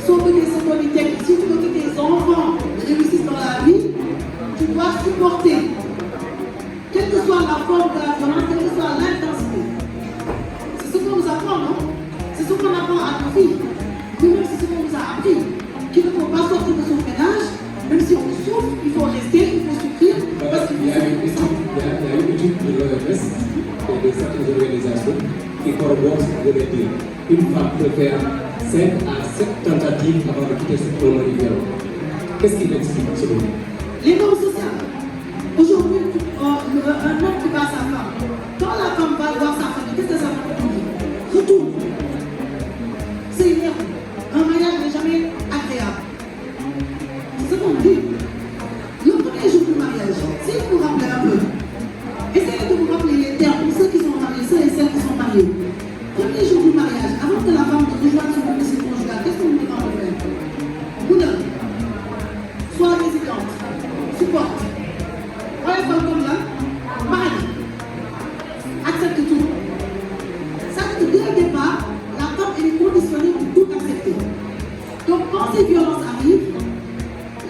Speaker 6: Sauver des sécurités. Si tu veux que tes enfants réussissent dans la vie, tu dois supporter. Quelle que soit la forme de la violence, quelle que soit l'intensité. C'est ce qu'on nous apprend, non? C'est ce qu'on apprend à nos filles. Nous-mêmes, c'est ce qu'on nous a appris. Qu'il ne faut pas sortir de son ménage, même si on souffre, il faut rester, il faut souffrir. Parce qu'il
Speaker 10: y a une étude de l'OMS et de certaines organisations qui corroborent ce que vous venez de dire. Une femme peut faire 5 à 7 tentatives avant de quitter ce problème violent. Qu'est-ce qui l'explique selon vous?
Speaker 6: Les normes sociales. Aujourd'hui, un homme qui bat sa femme, quand la femme va voir sa famille, qu'est-ce que sa femme dit? Retourne. C'est énervant. Un mariage n'est jamais agréable. C'est ce qu'on dit. Le premier jour du mariage, si vous vous rappelez un peu, essayez de vous rappeler les termes pour ceux qui sont mariés, ceux et celles qui sont mariés. Premier jour du mariage, avant que la femme ne rejoigne son domicile conjugal, qu'est-ce qu'on nous demande de faire? Boudin, sois résidente, supporte. Voyez comme là, marie, accepte tout. Ça veut dire que dès le départ, la femme est conditionnée pour tout accepter. Donc quand ces violences arrivent,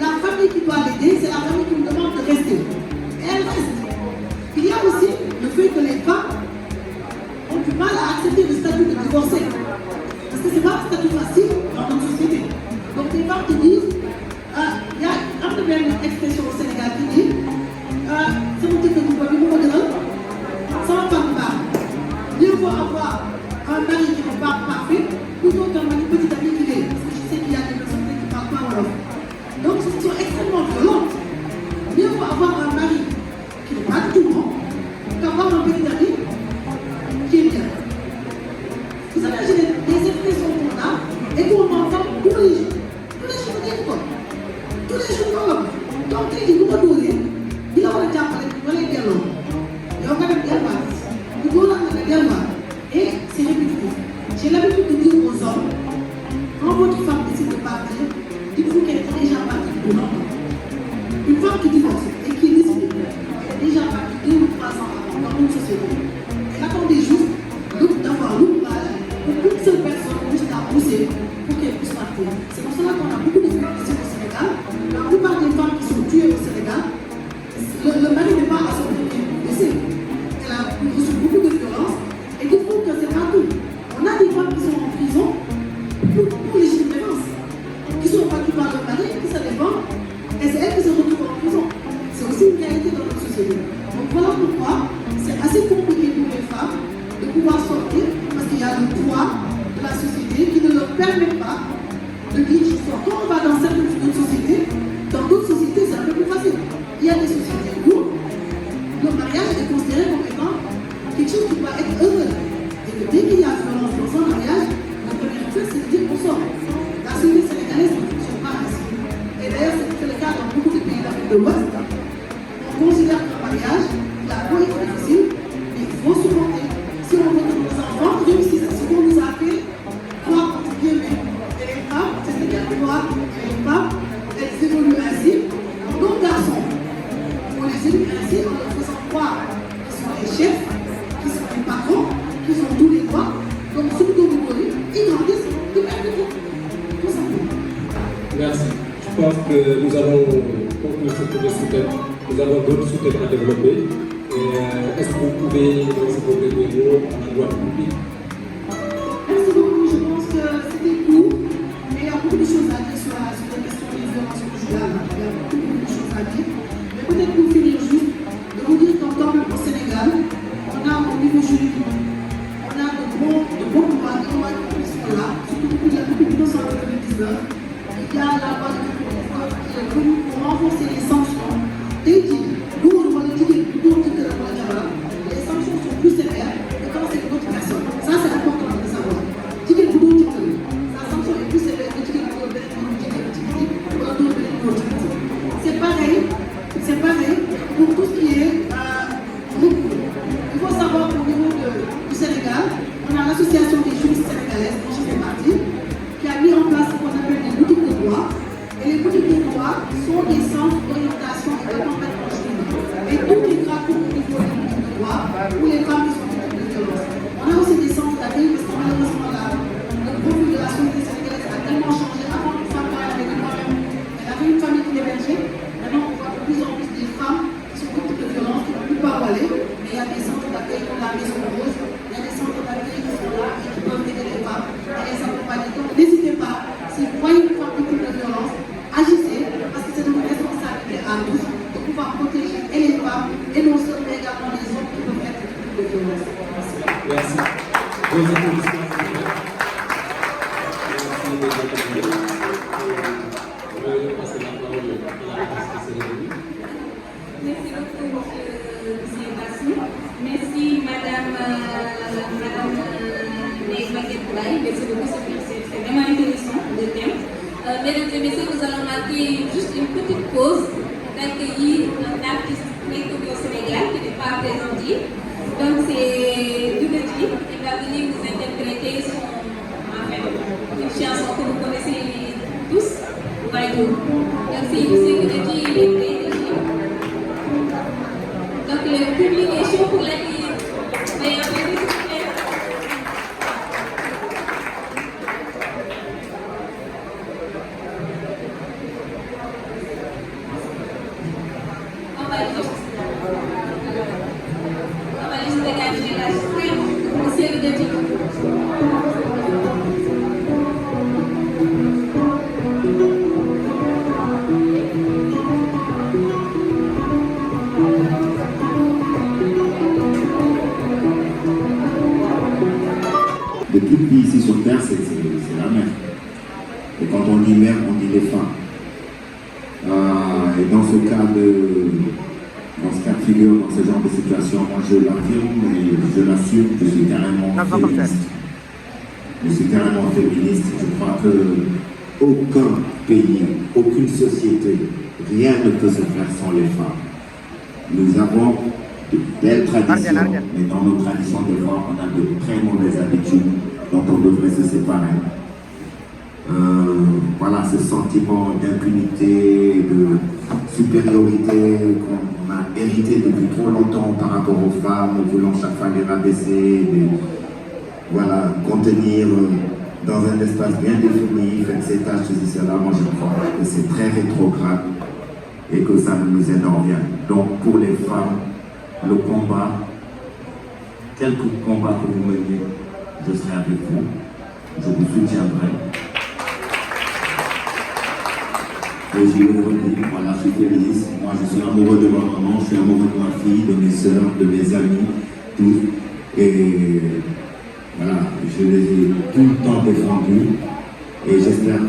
Speaker 6: la famille qui doit l'aider, c'est la famille qui nous demande de rester. Et elle reste. Il y a aussi le fait que les femmes ont du mal à accepter le statut de divorcée. Parce que ce n'est pas un statut facile dans notre société. Donc les femmes te disent, il y a une expression au Sénégal qui dit, c'est mon titre de quoi, mais mon modèle, sans femme part. Mieux vaut avoir un mari qui ne parle pas parfait, plutôt qu'un mari petit ami qui l'est. Parce que je sais qu'il y a des personnes qui ne parlent pas Wolof. Donc, ce sont extrêmement violentes. Mieux vaut avoir un mari qui n'est pas du tout bon qu'avoir un petit ami qui est bien. Vous savez, j'ai des expressions qu'on a et qu'on entend tous les jours. Tous les jours, on dit quoi? Tous les jours, donc, il nous redonne. Il a un diable, il a un dialogue. Il a un dialogue. Il a un dialogue. Et c'est répétitif. J'ai l'habitude de dire aux hommes, quand votre femme décide de partir, dites-vous qu'elle est déjà partie depuis longtemps. Une femme qui divorce et qui est décidée, elle est déjà partie 2 ou 3 ans avant dans une société. Elle attendait juste d'avoir l'ouvrage pour qu'une seule personne puisse la pousser pour qu'elle puisse partir. C'est pour cela qu'on a beaucoup de féminicides au Sénégal. La plupart des femmes qui sont tuées au Sénégal, le mari n'est pas à son premier décès. Elle a reçu beaucoup de violence. Et dites-vous que c'est pas tout. On a des femmes qui sont en prison pour légitime défense, qui sont battues par leur mari, qui se défendent, et c'est elles qui se retrouvent en prison. C'est aussi une réalité dans notre société. Donc voilà pourquoi c'est assez compliqué pour les femmes de pouvoir sortir, parce qu'il y a le poids de la société qui ne leur permet pas de dire je sors. Quand on va dans certaines sociétés, dans d'autres sociétés c'est un peu plus facile. Il y a des sociétés où le mariage est considéré comme étant quelque chose qui doit être heureux. Et que dès qu'il y a violence dans un mariage, le premier réflexe c'est de dire qu'on sort. La société sénégalaise ne fonctionne pas ainsi. Et d'ailleurs c'est le cas dans beaucoup de pays d'Afrique de l'Ouest. On considère qu'un mariage, il a beau être difficile, mais il faut supporter. Si on veut que nos enfants réussissent, c'est ce qu'on nous a fait croire entre guillemets. Et les femmes, c'est ce qu'elles croient. Et les femmes, elles évoluent ainsi. Nos garçons, on les éduque ainsi en leur faisant croire qu'ils sont les chefs, qu'ils sont les patrons, qu'ils ont tous les droits. Donc, surtout vous voyez, ils grandissent, ils perdent tout. Tout simplement.
Speaker 10: Merci. Je pense que nous allons conclure ce premier sous-thème. Nous avons d'autres sous-thèmes à développer. Est-ce que vous pouvez se poser des mots à l'endroit du public?
Speaker 6: Merci beaucoup. Je pense que c'était court. Mais il y a beaucoup de choses à dire sur la question des violences conjugales. Il y a beaucoup de choses à dire. Mais peut-être pour finir juste, de vous dire qu'encore même au Sénégal, on a au niveau juridique, on a de bons pouvoirs, de lois qui sont là, surtout depuis 1999. Il y a la loi de 1999 qui est venue pour renforcer les sanctions. Et dit, les sanctions sont plus sévères que quand c'est une autre personne. Ça, c'est important de savoir. La sanction est plus sévère que c'est pareil pour tout ce qui est recours. Il faut savoir qu'au niveau du Sénégal, on a l'association des juristes sénégalaises, dont je fais partie, qui a mis en place ce qu'on appelle des boutiques de droit. Et les boutiques de droit sont des centres d'orientation et de compétences
Speaker 1: merci beaucoup, c'est vraiment intéressant le thème. Mesdames et messieurs, nous allons marquer juste une petite pause pour accueillir un artiste très connu au Sénégal qui n'est pas présent ici. Donc c'est Doudou, il va venir nous interpréter une chanson que vous connaissez tous, Wajou. Donc c'est Doudou, il est prêt ici. Donc le public est chaud pour l'accueillir. Veuillez applaudir, s'il vous plaît. On va juste dégager la scène pour monsieur le député.
Speaker 11: De toute vie ici sur Terre, c'est la mer. Et quand on dit mer, on dit les femmes. Et dans ce cas de figure, dans ce genre de situation, moi je l'affirme et je l'assume, je suis carrément féministe. Je suis carrément féministe. Je crois que aucun pays, aucune société, rien ne peut se faire sans les femmes. Nous avons de belles traditions, mais dans nos traditions de femmes, on a de très mauvaises habitudes dont on devrait se séparer. Voilà, ce sentiment d'impunité, de supériorité qu'on a hérité depuis trop longtemps par rapport aux femmes, voulant chaque fois les rabaisser, voilà, contenir dans un espace bien défini, faire ses tâches, ceci, cela. Moi, je crois que c'est très rétrograde et que ça ne nous aide en rien. Donc, pour les femmes, le combat, quelque combat que vous meniez, je serai avec vous, je vous soutiendrai. Et je le redis, voilà, je suis féministe, moi je suis amoureux de ma maman, je suis amoureux de ma fille, de mes soeurs, de mes amis, tous. Et voilà, je les ai tout le temps défendus et j'espère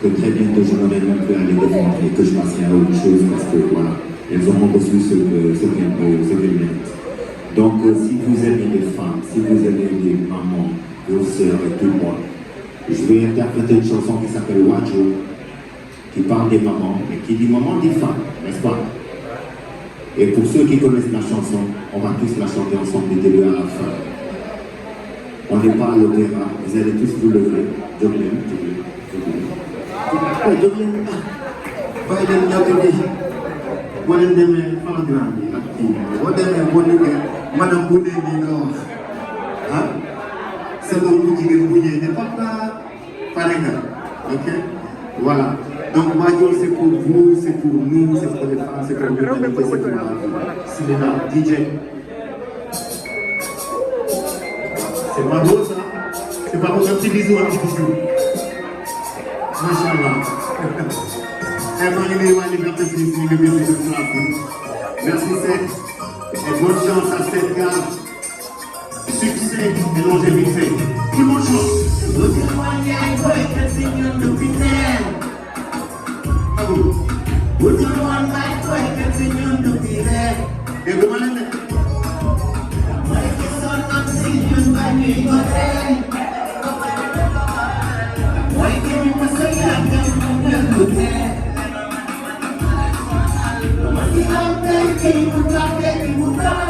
Speaker 11: que très bientôt je n'aurai même plus à les défendre et que je passerai à autre chose parce que voilà, elles auront reçu ce qu'elles méritent. Donc si vous aimez les femmes, si vous aimez les mamans, vos soeurs et tout le monde, je vais interpréter une chanson qui s'appelle Wajou, qui parle des mamans, et qui dit maman dit femme, n'est-ce pas? Et pour ceux qui connaissent la chanson, on va tous la chanter ensemble du début à la fin. On n'est pas à l'opéra, vous allez tous vous lever. Voilà. Donc, Wajou, c'est pour vous, c'est pour nous, c'est pour les femmes, c'est pour l'humanité, c'est pour la vie. Cinéma, DJ. C'est pas beau ça? C'est pas beau, un petit bisou, un petit bisou. Inch'Allah. Merci Seth. Et bonne chance à Seth gars. Succès et longévité. Tout le monde chante. Would you want my boy continue to be there? Hey, go on in there. My son, I'm seeing my neighbor there. Why can you say I'm going to there? Mati ampe ki mutape ki mutar.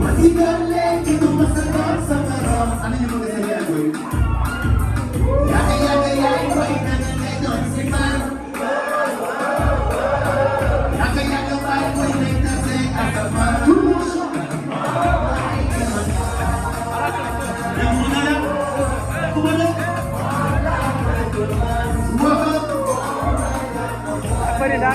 Speaker 11: Mati galle ki tu masakar sakar. Ani you know this area boy. Ya boy na. Thank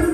Speaker 11: you.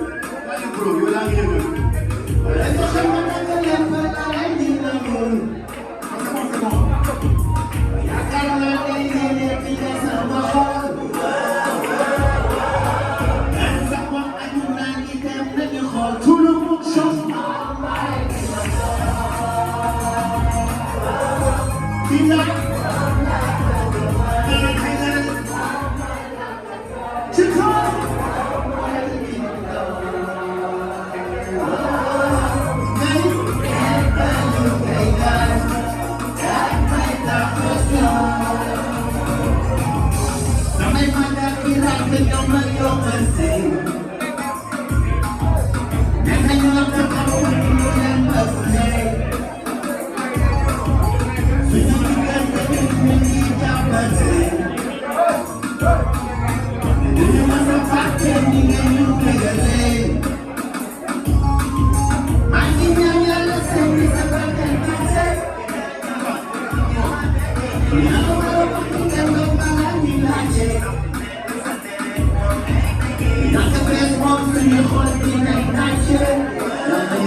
Speaker 7: Un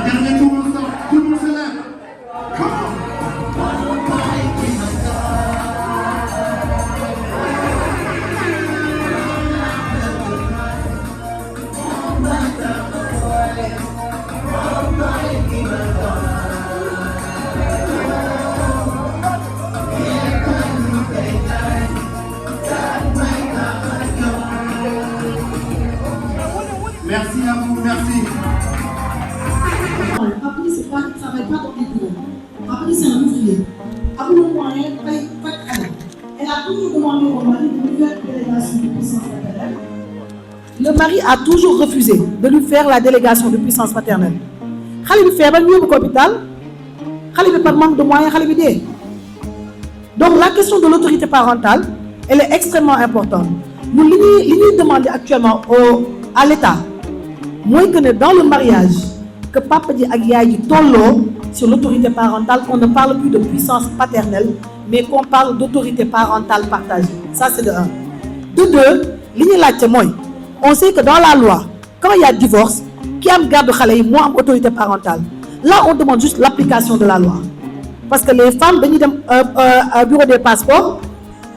Speaker 7: dernier tour ensemble, tout le monde se lève. Merci à vous, merci.
Speaker 6: Après, c'est pas qu'il ne travaille pas dans les bureaux. Après, c'est un ouvrier. Après, le moyen, pas de cadeau. Elle a toujours demandé au mari de lui faire une délégation de puissance paternelle. Le mari a toujours refusé de lui faire la délégation de puissance paternelle. Khali bi feebar ñu yóbbu ko hôpital, Khali bi par manque de moyens, Khali bi dee. Donc la question de l'autorité parentale, elle est extrêmement importante. Nous, li ñuy demander actuellement à l'État, mooy que dans le mariage, que papa dit ak yaay ji tolloo sur l'autorité parentale, qu'on ne parle plus de puissance paternelle, mais qu'on parle d'autorité parentale partagée. Ça, c'est de un. De deux, li ñuy laajte mooy, on sait que dans la loi, quand il y a divorce, qui am garde xale yi moo am autorité parentale. Là, on demande juste l'application de la loi. Parce que les femmes, dañuy dem bureau des passeports,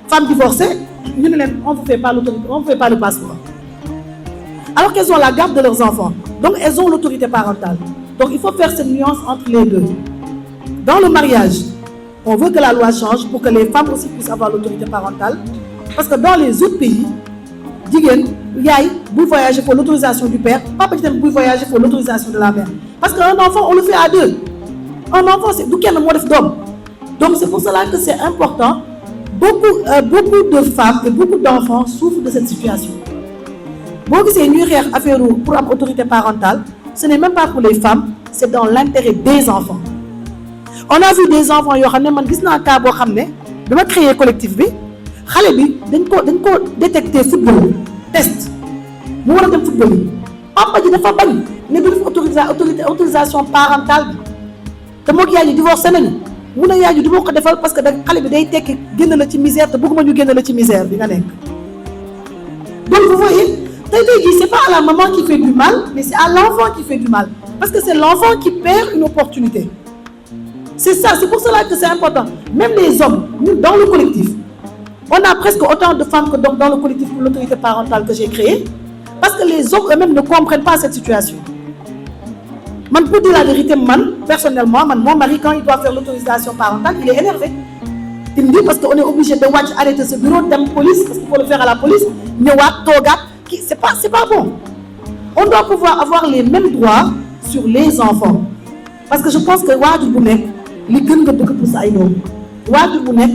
Speaker 6: femmes divorcées, ñu ne leen on ne fait pas l'autorité, on ne fait pas le passeport. Alors qu'elles ont la garde de leurs enfants. Donc elles ont l'autorité parentale. Donc il faut faire cette nuance entre les deux. Dans le mariage, on veut que la loi change pour que les femmes aussi puissent avoir l'autorité parentale. Parce que dans les autres pays, jigéen yaay buy voyager pour l'autorisation du père, papa ji tamit buy voyager pour l'autorisation de la mère. Parce qu'un enfant, on le fait à deux. Un enfant, c'est du kenn moo def doom. Donc c'est pour cela que c'est important. Beaucoup de femmes et beaucoup d'enfants souffrent de cette situation. Boo gisee ñuy xeex affaire pour am autorité parentale, ce n'est même pas pour les femmes, c'est dans l'intérêt des enfants. On a vu des enfants yoo xam ne man gis naa cas boo xam ne dama créer collectif bi xale bi dañ ko détecté football test mu war a dem football yi papa ji dafa bañ ne du def autorisation parentale bi te moog yaay ji divorcé nañu mu ne yaay ji du ma ko defal parce que da xale bi day tekki génn la ci misère te bëgguma ñu génn la ci misère bi nga nekk. Donc vous voyez, c'est pas à la maman qui fait du mal, mais c'est à l'enfant qui fait du mal. Parce que c'est l'enfant qui perd une opportunité. C'est ça, c'est pour cela que c'est important. Même les hommes, nous, dans le collectif, on a presque autant de femmes que dans le collectif pour l'autorité parentale que j'ai créé. Parce que les hommes eux-mêmes ne comprennent pas cette situation. Man, pour dire la vérité, personnellement, mon mari, quand il doit faire l'autorisation parentale, il est énervé. Il me dit parce qu'on est obligé de arrêter ce bureau, de police, parce qu'il faut le faire à la police, c'est pas bon. On doit pouvoir avoir les mêmes droits sur les enfants. Parce que je pense que waajur bu nekk li gën nga dëkk pour sa ay doom waajur bu nekk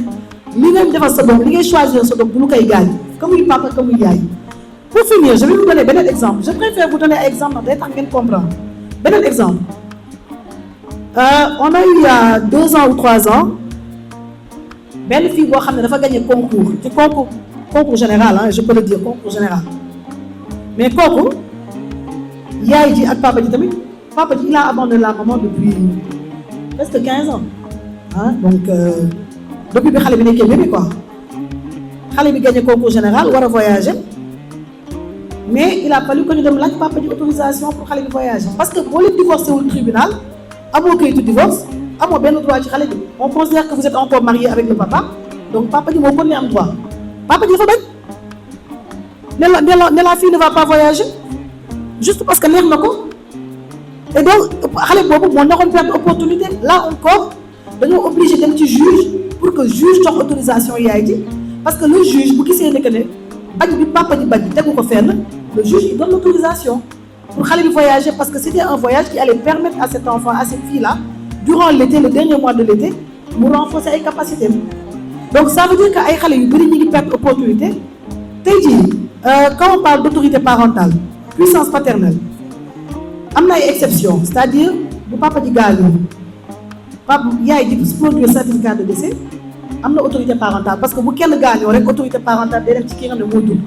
Speaker 6: li ngay defal sa doom li ngay choisir sa doom bu lu koy gaañ comme muy papa comme muy yaay. Pour finir, je vais vous donner beneen exemple. Je préfère vous donner un exemple day tax ngeen comprendre. Beneen exemple. On a eu il y a 2 ans ou 3 ans benn fille boo xam ne dafa gagné concours ci concours général, je peux le dire, concours général. Mais kooku yaay ji ak papa ji tamit papa ji il a abandonné la maman depuis presque 15 ans. Donc depuis bi xale bi nekkee bébé quoi. Xale bi gagné concours général war a voyager mais il a fallu que ñu dem laaj papa ji autorisation pour xale bi voyager. Parce que boo leen divorcé wul tribunal amoo kayitu divorce amoo benn droit ci xale bi. On considère que vous êtes encore marié avec le papa donc papa ji moo kon ne am droit. Papa ji dafa bañ ne la fille ne va pas voyager juste parce que neex na ko et donc xale boobu moo naxoon perdre opportunité. Là encore dañoo obligé dem ci juge pour que juge jox autorisation yaay ji parce que le juge bu gisee ne que ne bañ bi papa ji bañ tegu ko fenn le juge il donne l'autorisation pour xale bi voyager parce que c'était un voyage qui allait permettre à cet enfant, à cette fille là durant l'été, le dernier mois de l'été mu renforcer ay capacités. Donc ça veut dire que ay xale yu bëri ñi ngi perdre opportunité. Tey jii quand on parle d'autorité parentale, puissance paternelle am na ay exceptions, c'est-à-dire bu papa ji gaañoo papa yaay ji produire certificat de décès
Speaker 12: am na autorité parentale parce que bu kenn gaañoo rek autorité parentale day dem ci ki nga xam ne moo dund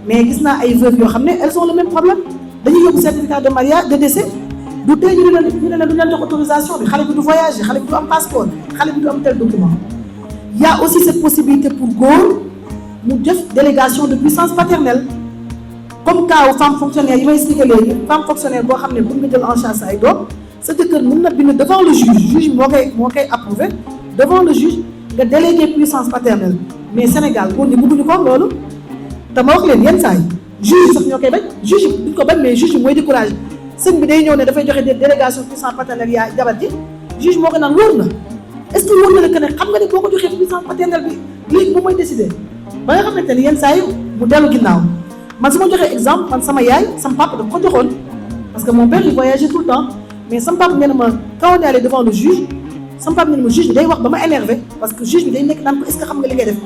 Speaker 12: mais gis naa ay veuves yoo xam ne elles ont le même problème dañuy yóbbu certificat de mariage de décès du tey ñu ne leen du leen jox autorisation bi xale bi du voyager xale bi du am passeport xale bi du am tel document. Il y a aussi cette possibilité pour góor mu def délégation de puissance paternelle comme cas femme fonctionnaire yi may expliqué léegi femme fonctionnaire boo xam ne pour nga jël en charge ay doom sa jëkkër mën na bind devant le juge moo koy approuvé devant le juge nga délégué puissance paternelle mais Sénégal góor ñi bëgguñu ko loolu te ma wax leen yenn saa yi juge sax ñoo koy bañ juge duñ ko bañ mais juge mooy découragé sëñ bi day ñëw ne dafay joxe délégation puissance paternelle yaa jabar ji juge moo ko naan wóor na est-ce que wóor na la que ne xam nga ne boo ko joxee puissance paternelle bi léegi moom mooy décider ba nga xamante ne yenn saa yi mu dellu ginnaaw man su ma joxee exemple man sama yaay sama papa daf ko joxoon parce que mon père il voyageait tout le temps mais sama papa nee na ma quand on est allé devant le juge sama papa nee na ma juge bi day wax ba ma énervé parce que juge bi day nekk naan ko est-ce que xam nga li ngay def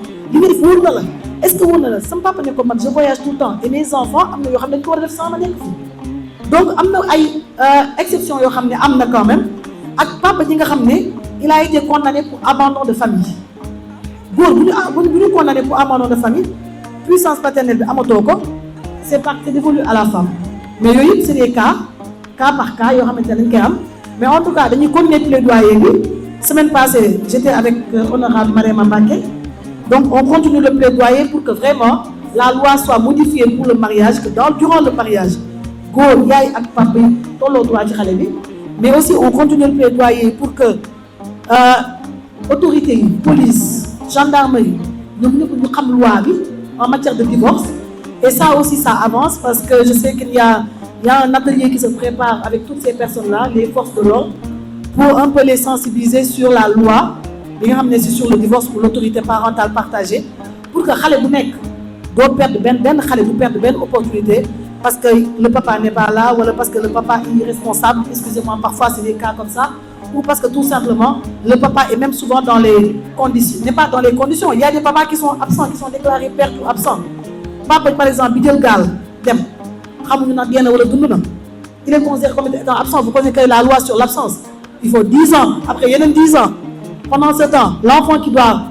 Speaker 12: wóor na la est-ce que wóor na la sama papa ne ko man je voyage tout le temps et mes enfants am na yoo xam ne dañu ko war a def sans ma nekk fii donc am na ay exception yoo xam ne am na quand même ak papa ji nga xam ne il a été condamné pour abandon de famille góor bu ñu condamné pour abandon de famille puissance paternelle bi amatoo ko c'est dévolu à la femme mais yooyu yëpp c'est des cas par cas yoo xamante ne dañ koy am mais en tout cas dañuy continuer plaidoyer bi semaine passée j'étais avec honorable Mariama Mbacké donc on continue le plaidoyer pour que vraiment la loi soit modifiée pour le mariage que durant le mariage góor yaay ak papa yi tolloo droit ci xale bi mais aussi on continue le plaidoyer pour que autorités yi police gendarmerie ñoom ñëpp ñu xam loi bi en matière de divorce et ça aussi ça avance parce que je sais qu'il y a un atelier qui se prépare avec toutes ces personnes-là les forces de l'ordre pour un peu les sensibiliser sur la loi bi nga xam ne c'est sur le divorce pour l'autorité parentale partagée pour que xale bu nekk doo perdre benn xale du perdre benn opportunité parce que le papa n'est pas là wala parce que le papa est irresponsable excusez-moi parfois c'est des cas comme ça ou parce que tout simplement le papa est même souvent dans les conditions n'est pas dans les conditions il y a des papas qui sont absents qui sont déclarés pères ou absents papa par exemple bi jël gaal dem xamuñu nag génn wala dund na il est considéré comme étant absent vous connaissez la loi sur l'absence il faut 10 ans après yeneen 10 ans pendant ce temps l'enfant qui doit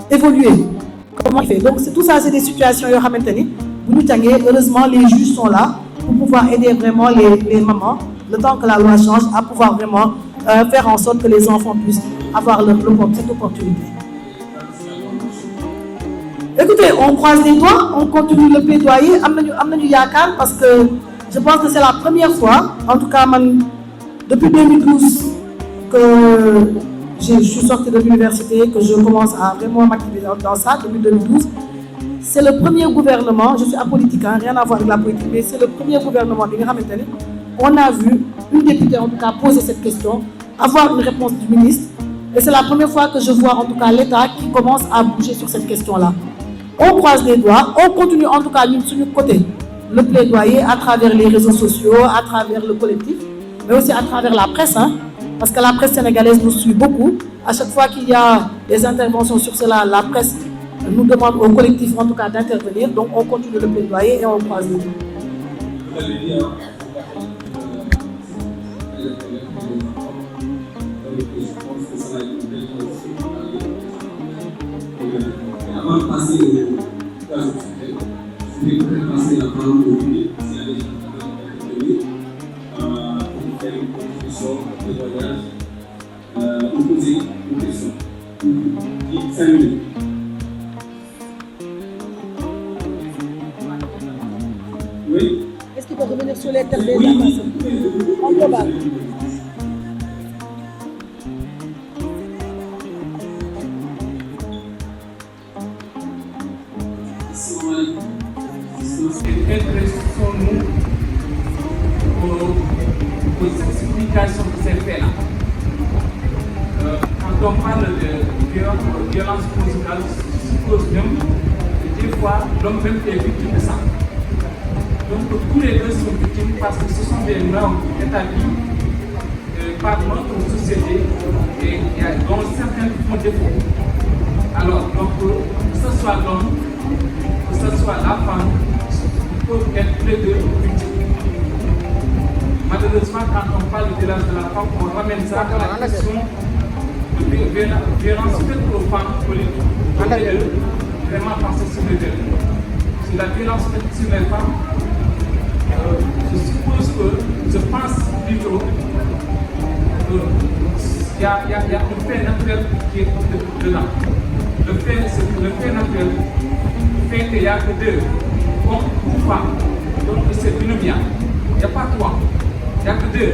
Speaker 12: évoluer comment il fait donc c'est tout ça c'est des situations yoo xamante ni bu ñu jàngee heureusement les juges sont là pour pouvoir aider vraiment les mamans le temps que la loi change à pouvoir vraiment faire en sorte que les enfants puissent avoir cette opportunité. Écoutez, on croise les doigts, on continue le plaidoyer am nañu yaakaar parce que je pense que c'est la première fois en tout cas man depuis 2012 que je suis sortie de l'université que je commence à vraiment m'activer dans ça depuis 2012. C'est le premier gouvernement, je suis apolitique, rien à voir avec la politique, mais c'est le premier gouvernement bi nga xamante ne on a vu une députée en tout cas poser cette question, avoir une réponse du ministre, et c'est la première fois que je vois en tout cas l'État qui commence à bouger sur cette question-là. On croise les doigts, on continue en tout cas ñun suñu côté le plaidoyer à travers les réseaux sociaux, à travers le collectif, mais aussi à travers la presse, parce que la presse sénégalaise nous suit beaucoup. À chaque fois qu'il y a des interventions sur cela, la presse nous demande au collectif en tout cas d'intervenir, donc on continue le plaidoyer et on croise les doigts.
Speaker 8: Avant de passer au cas sujet, je vais peut-être passer la parole au public, s'il y a des gens qui veulent intervenir, pour faire une contribution de voyage, ou poser une question. 5 minutes. Oui.
Speaker 12: Est-ce qu'il peut revenir sur les thèmes des personnes en global?
Speaker 13: Intéressons-nous aux explications de ces faits-là. Quand on parle de violence conjugale, je suppose même que des fois l'homme même est victime de ça. Donc tous les deux sont victimes parce que ce sont des normes établies par notre société et dont certains font défaut. Alors donc que ce soit l'homme, que ce soit la femme, peuvent être les deux victimes. Malheureusement, quand on parle de violence de la femme, on ramène ça à la question violence faite aux femmes politiques. On est de vraiment penser sur les deux. Sur la violence faite sur les femmes, je pense plutôt qu'il y a un fait naturel qui est dedans. Le fait naturel fait qu'il n'y a que deux, hommes ou femmes. Donc c'est binomial. Il n'y a pas trois, il n'y a que deux.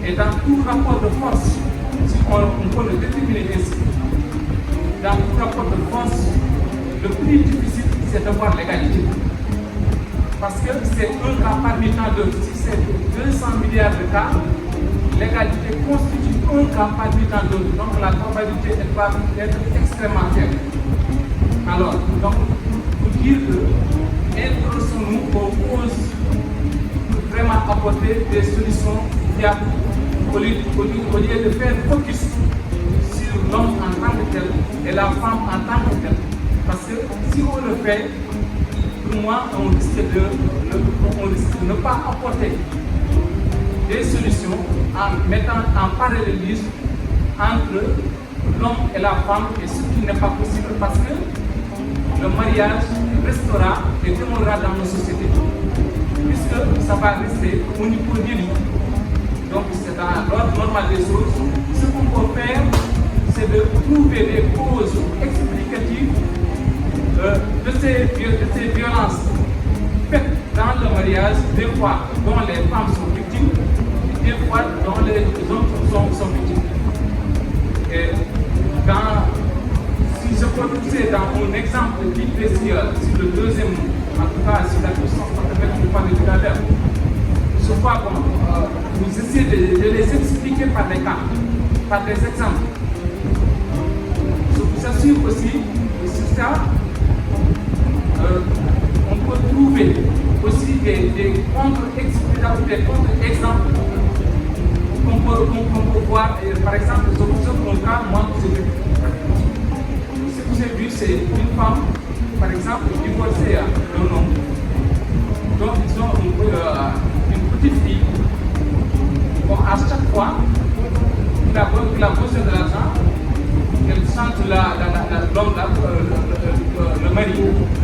Speaker 13: Et dans tout rapport de force, si on peut le déterminer ainsi, dans tout rapport de force, le plus difficile, c'est d'avoir l'égalité. Parce que c'est un cas parmi tant d'autres. Si c'est 200 milliards de cas, l'égalité constitue un cas parmi tant d'autres. Donc la probabilité va être extrêmement faible. Alors, donc, pour dire que intéressons-nous aux causes pour vraiment apporter des solutions viables au lieu de faire focus sur l'homme en tant que tel et la femme en tant que telle. Parce que si on le fait, pour moi, on risque de ne pas apporter des solutions en mettant en parallélisme entre l'homme et la femme, et ce qui n'est pas possible parce que le mariage restera et demeurera dans nos sociétés, puisque ça va rester au niveau de vie. Donc c'est dans l'ordre normal des choses. Ce qu'on peut faire, c'est de trouver des causes explicatives de ces violences faites dans le mariage, des fois dont les femmes sont victimes, des fois dont les hommes sont victimes. Et si je peux pousser dans mon exemple qui précise sur le deuxième, en tout cas sur la question fondamentale que je parlais tout à l'heure, je crois que vous essayez de les expliquer par des cas, par des exemples. Je vous assure aussi que sur ça, on peut trouver aussi des contre-exemples qu'on peut voir. Par exemple, je vous donne un cas, moi, que j'ai vu. Ce que j'ai vu, c'est une femme, par exemple, divorcée d'un homme. Donc, ils ont une petite fille. Bon, à chaque fois qu'il a besoin de l'argent, qu'elle chante l'homme, le mari,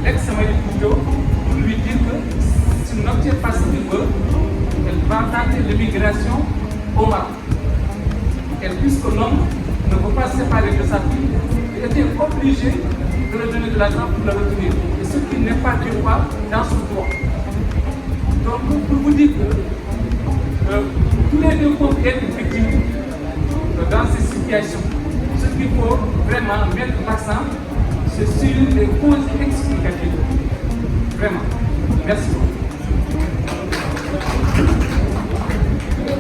Speaker 13: l'ex-mari plutôt, pour lui dire que s'il n'obtient pas ce qu'il veut, elle va tenter l'immigration au Maroc. Et puisque l'homme ne peut pas se séparer de sa fille, il était obligé de lui donner de l'argent pour le retenir. Et ce qui n'est pas du droit dans son droit. Donc, pour vous dire que tous les deux peuvent être victimes dans ces situations. Ce qu'il faut vraiment mettre l'accent, c'est sur les causes explicatives. Vraiment. Merci beaucoup.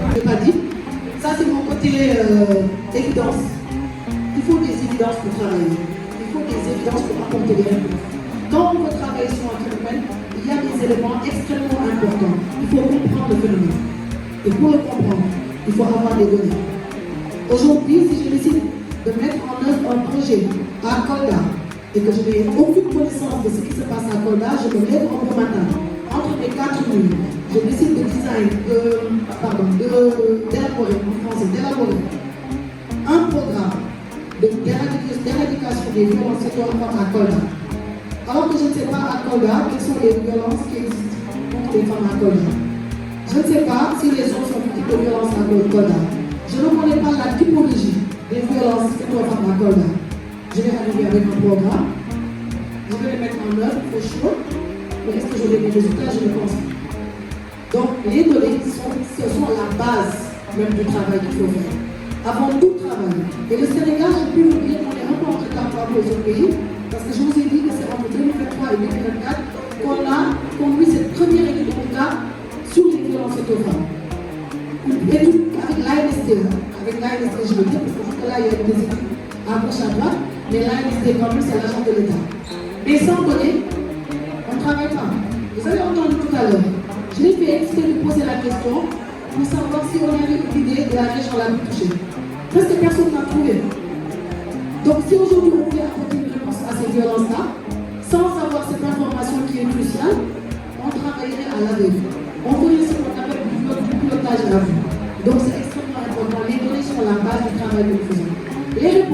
Speaker 6: Je n'ai pas dit. Ça, c'est mon côté évidence. Il faut des évidences pour travailler. Il faut des évidences pour apporter des réponses. Quand on veut travailler sur un phénomène, il y a des éléments extrêmement importants. Il faut comprendre le phénomène. Et pour le comprendre, il faut avoir des données. Aujourd'hui, si je décide de mettre en œuvre un projet à Kolda et que je n'ai aucune connaissance de ce qui se passe à Kolda, je me lève en bon matin. Entre mes 4 murs, je décide de d'élaborer un programme d'éradication des violences sexuelles à Kolda. Alors que je ne sais pas à Kolda quelles sont les violences qui existent contre les femmes à Kolda. Je ne sais pas si les hommes sont victimes de violences à Kolda. Je ne connais pas la typologie des violences faites aux femmes à Kolda. Je vais arriver avec un programme, je vais les mettre en œuvre, au chaud, mais est-ce que j'aurai des résultats? Je ne pense pas. Donc les données, ce sont la base même du travail qu'il faut faire. Avant tout travail. Et le Sénégal, j'ai pu vous dire qu'on est un peu en retard par rapport aux autres pays, parce que je vous ai dit que c'est entre 2023 et 2024 qu'on a conduit cette première étude de cas sur les violences faites aux femmes. Étude avec l'ANSD, je veux dire, parce que jusque là, il y a des études à gauche à droite, mais l'ANSD, quand même, c'est l'agent de l'État. Mais sans données, on ne travaille pas. Vous avez entendu tout à l'heure. Je l'ai fait exprès de poser la question pour savoir si on avait une idée de la région la plus touchée. Presque personne n'a trouvé. Donc si aujourd'hui on voulait apporter une réponse à ces violences-là, sans avoir cette information qui est cruciale, on travaillerait à l'aveugle. On ferait ce qu'on appelle du pilotage à vue. Donc c'est extrêmement important. Les données sont la base du travail que nous faisons. Les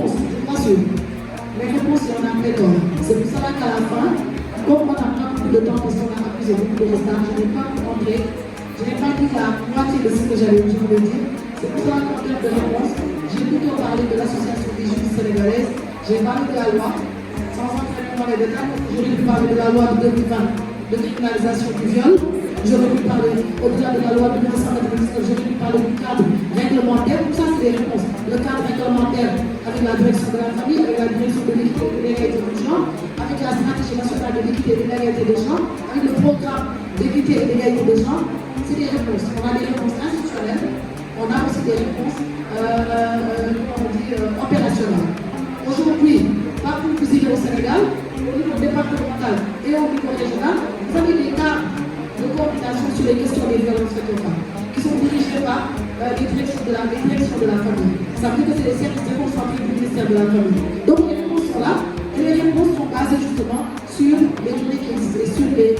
Speaker 6: réponses, il y en a pléthore. C'est pour cela qu'à la fin, comme on n'a pas beaucoup de temps parce qu'on a accusé beaucoup de retard, je n'ai pas rentré, je n'ai pas dit la moitié de ce que j'avais dit vous le dire. C'est pour cela qu'en termes de réponse, j'ai plutôt parlé de l'association des juristes sénégalaises, j'ai parlé de la loi, sans entrer dans les détails, j'aurais pu parler de la loi de 2020 de criminalisation du viol, j'aurais pu parler au-delà de la loi de 1999, j'aurais pu parler du cadre réglementaire, tout ça c'est des réponses. Le cadre réglementaire avec la direction de la famille, avec la direction de l'équité et de l'égalité des genres, avec la stratégie nationale de l'équité et de l'égalité des genres, avec le programme d'équité et d'égalité des genres, c'est des réponses. On a des réponses institutionnelles, on a aussi des réponses opérationnelles. Aujourd'hui, partout où vous irez au Sénégal, au niveau départemental et au niveau régional, vous avez des cadres de coordination sur les questions des violences faites aux femmes, qui sont dirigés par les directions de la famille. Ça veut dire que c'est les services déconcentrés du ministère de la famille. Donc les réponses sont là, et les réponses sont basées justement sur les données qui existent et sur les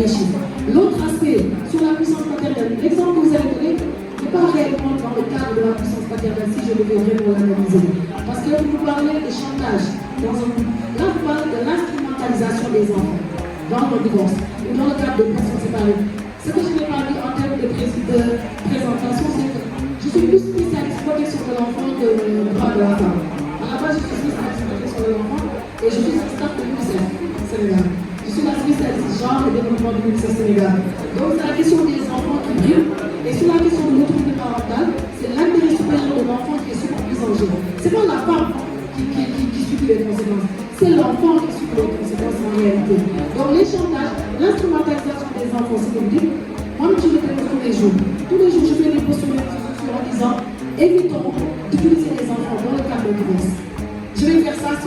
Speaker 6: chiffres. L'autre aspect, sur la puissance maternelle, l'exemple que vous avez donné n'est pas réellement dans le cadre de la puissance maternelle, si je devais vraiment l'analyser. Parce que vous parlez de chantage. Là, vous parlez de l'instrumentalisation des enfants dans le divorce ou dans le cadre de personnes séparées. Ce que je n'ai pas dit en termes de présentation, c'est que je suis plus spécialiste protection de l'enfant que droit de la femme. À la base, je suis spécialiste protection de l'enfant et je suis staff de l'UNICEF Sénégal. Je suis la spécialiste genre et développement de l'UNICEF Sénégal. Donc, c'est la question des enfants qui brillent. Et sur la question de l'autorité parentale, c'est l'intérêt supérieur de l'enfant qui est souvent plus en jeu. C'est pas la femme qui subit les conséquences, c'est l'enfant qui subit les conséquences en réalité. Donc les chantages, l'instrumentalisation des enfants, c'est comme dit, moi je le fais tous les jours. Tous les jours, je fais des posts sur les réseaux sociaux en disant évitons d'utiliser les enfants dans le cadre de divorce. Je vais faire ça à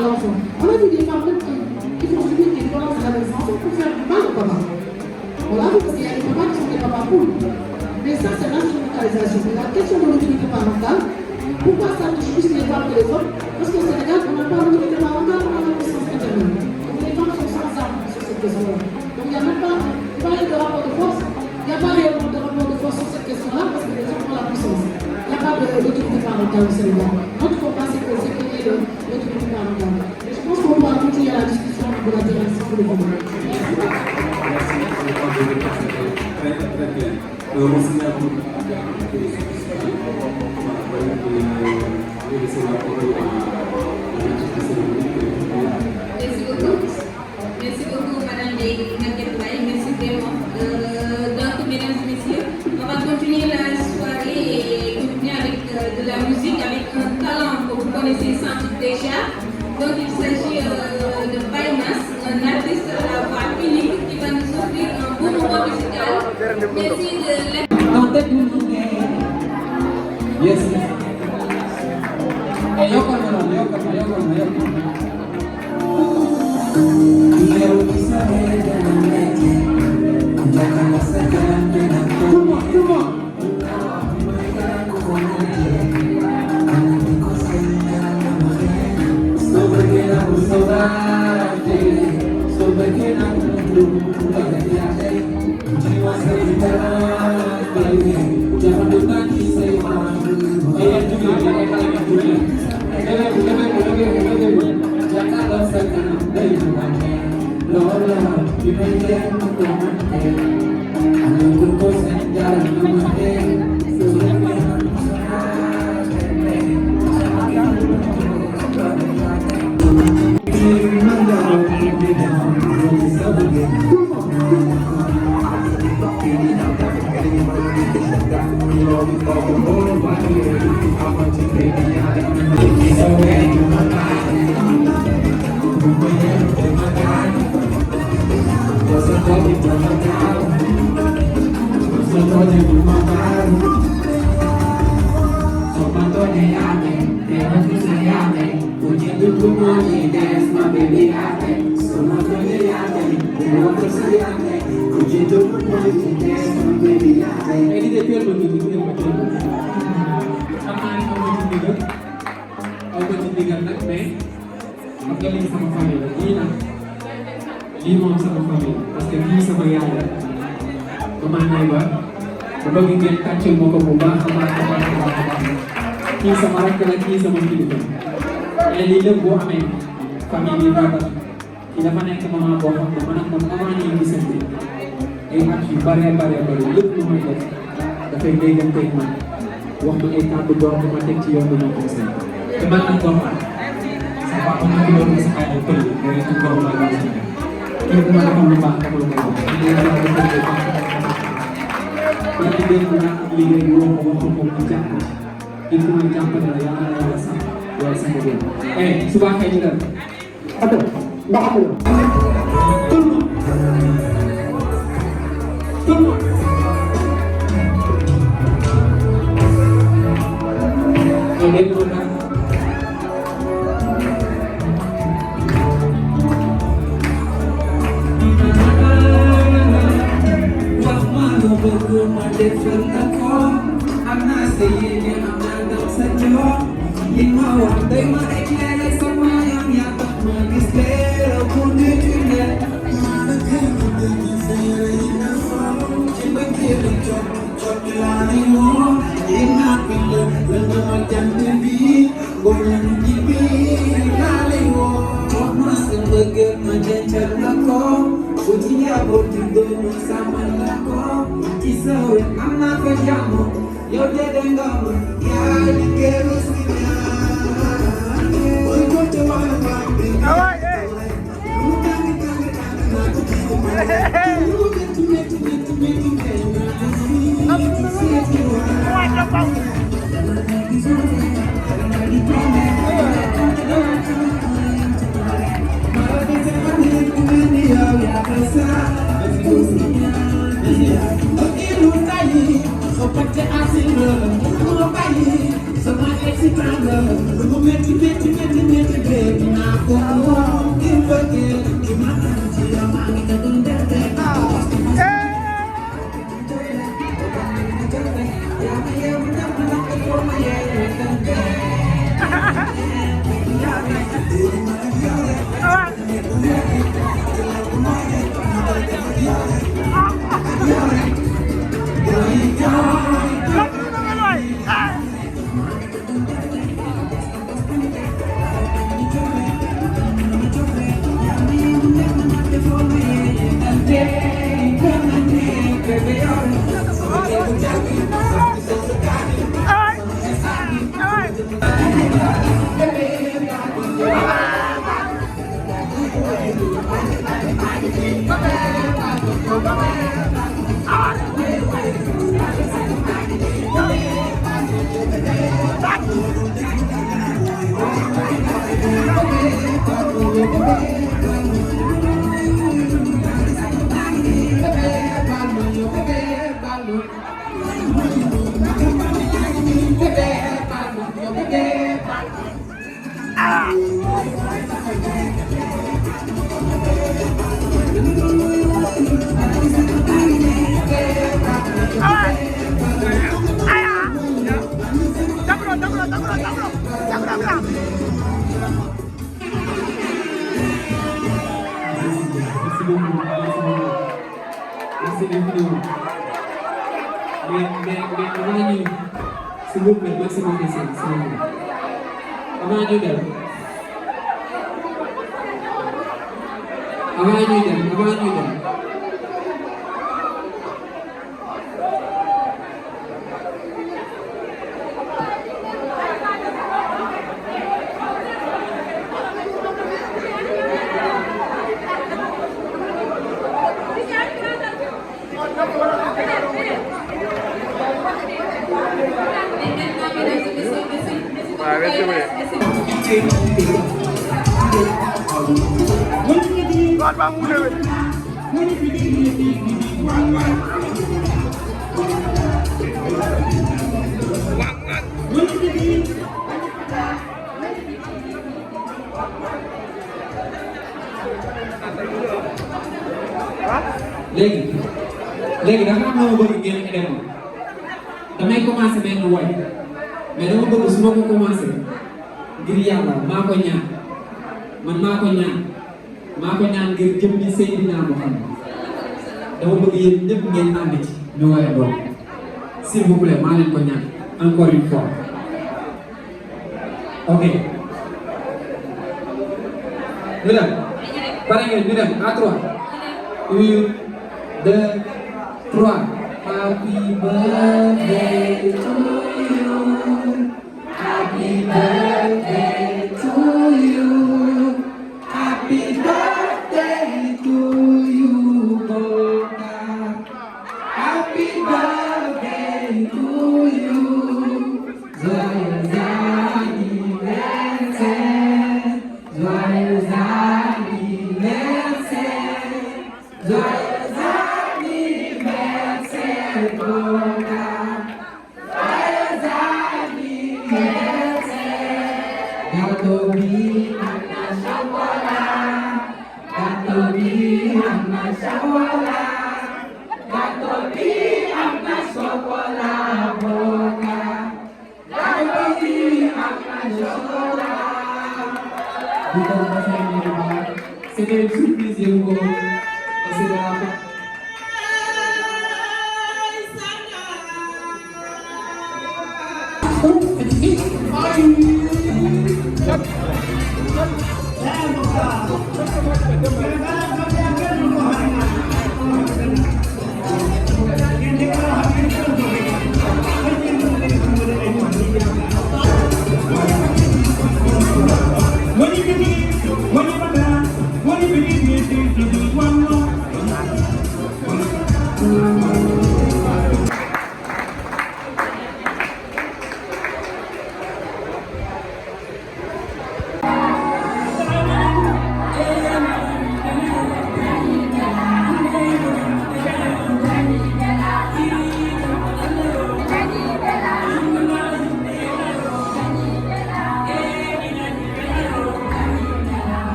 Speaker 6: l'enfant. On a vu des femmes même qui font subir des violences à leurs enfants pour faire mal au papa. On l'a vu parce qu'il y a des papas qui sont des papas poules. Mais ça, c'est l'instrumentalisation. Mais la question de l'autorité parentale, pourquoi ça touche plus les femmes que les hommes? Parce qu'au Sénégal, on n'a pas l'autorité parentale, on a la puissance maternelle. Donc les femmes sont sans armes sur cette question-là. Donc il n'y a même pas, vous parlez de rapport de force, il n'y a pas réellement de rapport de force sur cette question-là parce que les hommes ont la puissance. Il n'y a pas d'autorité parentale au Sénégal. Notre combat, c'est qu'il y ait l'autorité parentale. Et je pense qu'on pourra continuer la discussion de la direction de l'économie.
Speaker 10: Très clair. Merci à vous.
Speaker 1: Merci beaucoup, Madame Naguet-Baye. Merci vraiment. Donc, mesdames et messieurs, on va continuer la soirée et continuer avec de la musique, avec un talent que vous connaissez sans doute déjà. Donc, il s'agit de Baynas, un artiste à la voix unique qui va nous offrir un beau moment musical. Merci de
Speaker 4: Yes.
Speaker 10: lii moom sama famille parce que lii sama yaay la Mama Nayba bu bëgg ngeen tàccul ma ko bu baax a baax a baax a baax kii sama rakk la kii sama kilifa
Speaker 14: mais lii lépp boo amee famille bi baax ki dafa nekk maman boo xam ne man ak moom avant ñuy gisante ay at yu bare lépp lu may def dafay dégganteeg man wax ma ay kàddu door di ma teg ci yoon bi ma conseil te man nag comprendre sa papa ma ngi doon sa ay pël mais ci borom la ñu ci kii bu ma defal lu baax defal ko wax li nga wax dafa def parce que dégg naa ak liggéey bi wax ko mu jàpp il faut ñu jàppale la yàlla na yàlla sax yow sama doom suba xëy ñu dem ato ndax ato léegi dafa am loo bëgg ngeen dem damay commencé benn woy mais dama bëgg su ma ko commencé ngir yàlla maa ko ñaan man maa ko ñaan ngir jëm ci Seydina Muhammad dama bëgg yéen ñëpp ngeen ànd ci ñu woy doon s'il vous plaît maa leen ko ñaan encore une fois ok ñu dem pare ngeen ñu dem à 3 1 2 3 happy birthday to you happy birthday to you happy birthday to you Boga happy birthday to you joyeux anniversaire joyeux anniversaire joyeux anniversaire Boga joyeux anniversaire gâteau bi am na chocolat gâteau bi am na chocolat gâteau bi am na chocolat Boga gâteau bi am na chocolat. C'était une surprise Yégo et c'est de la fin.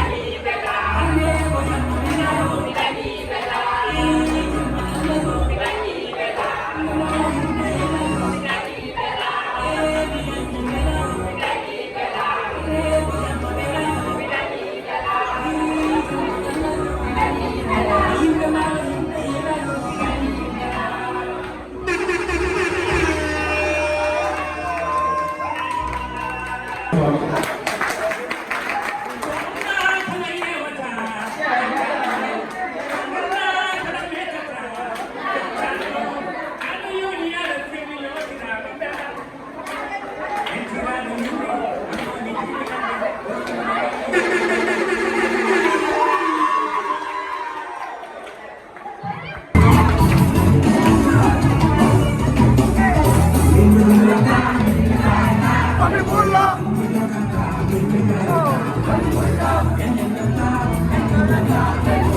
Speaker 5: Happy birthday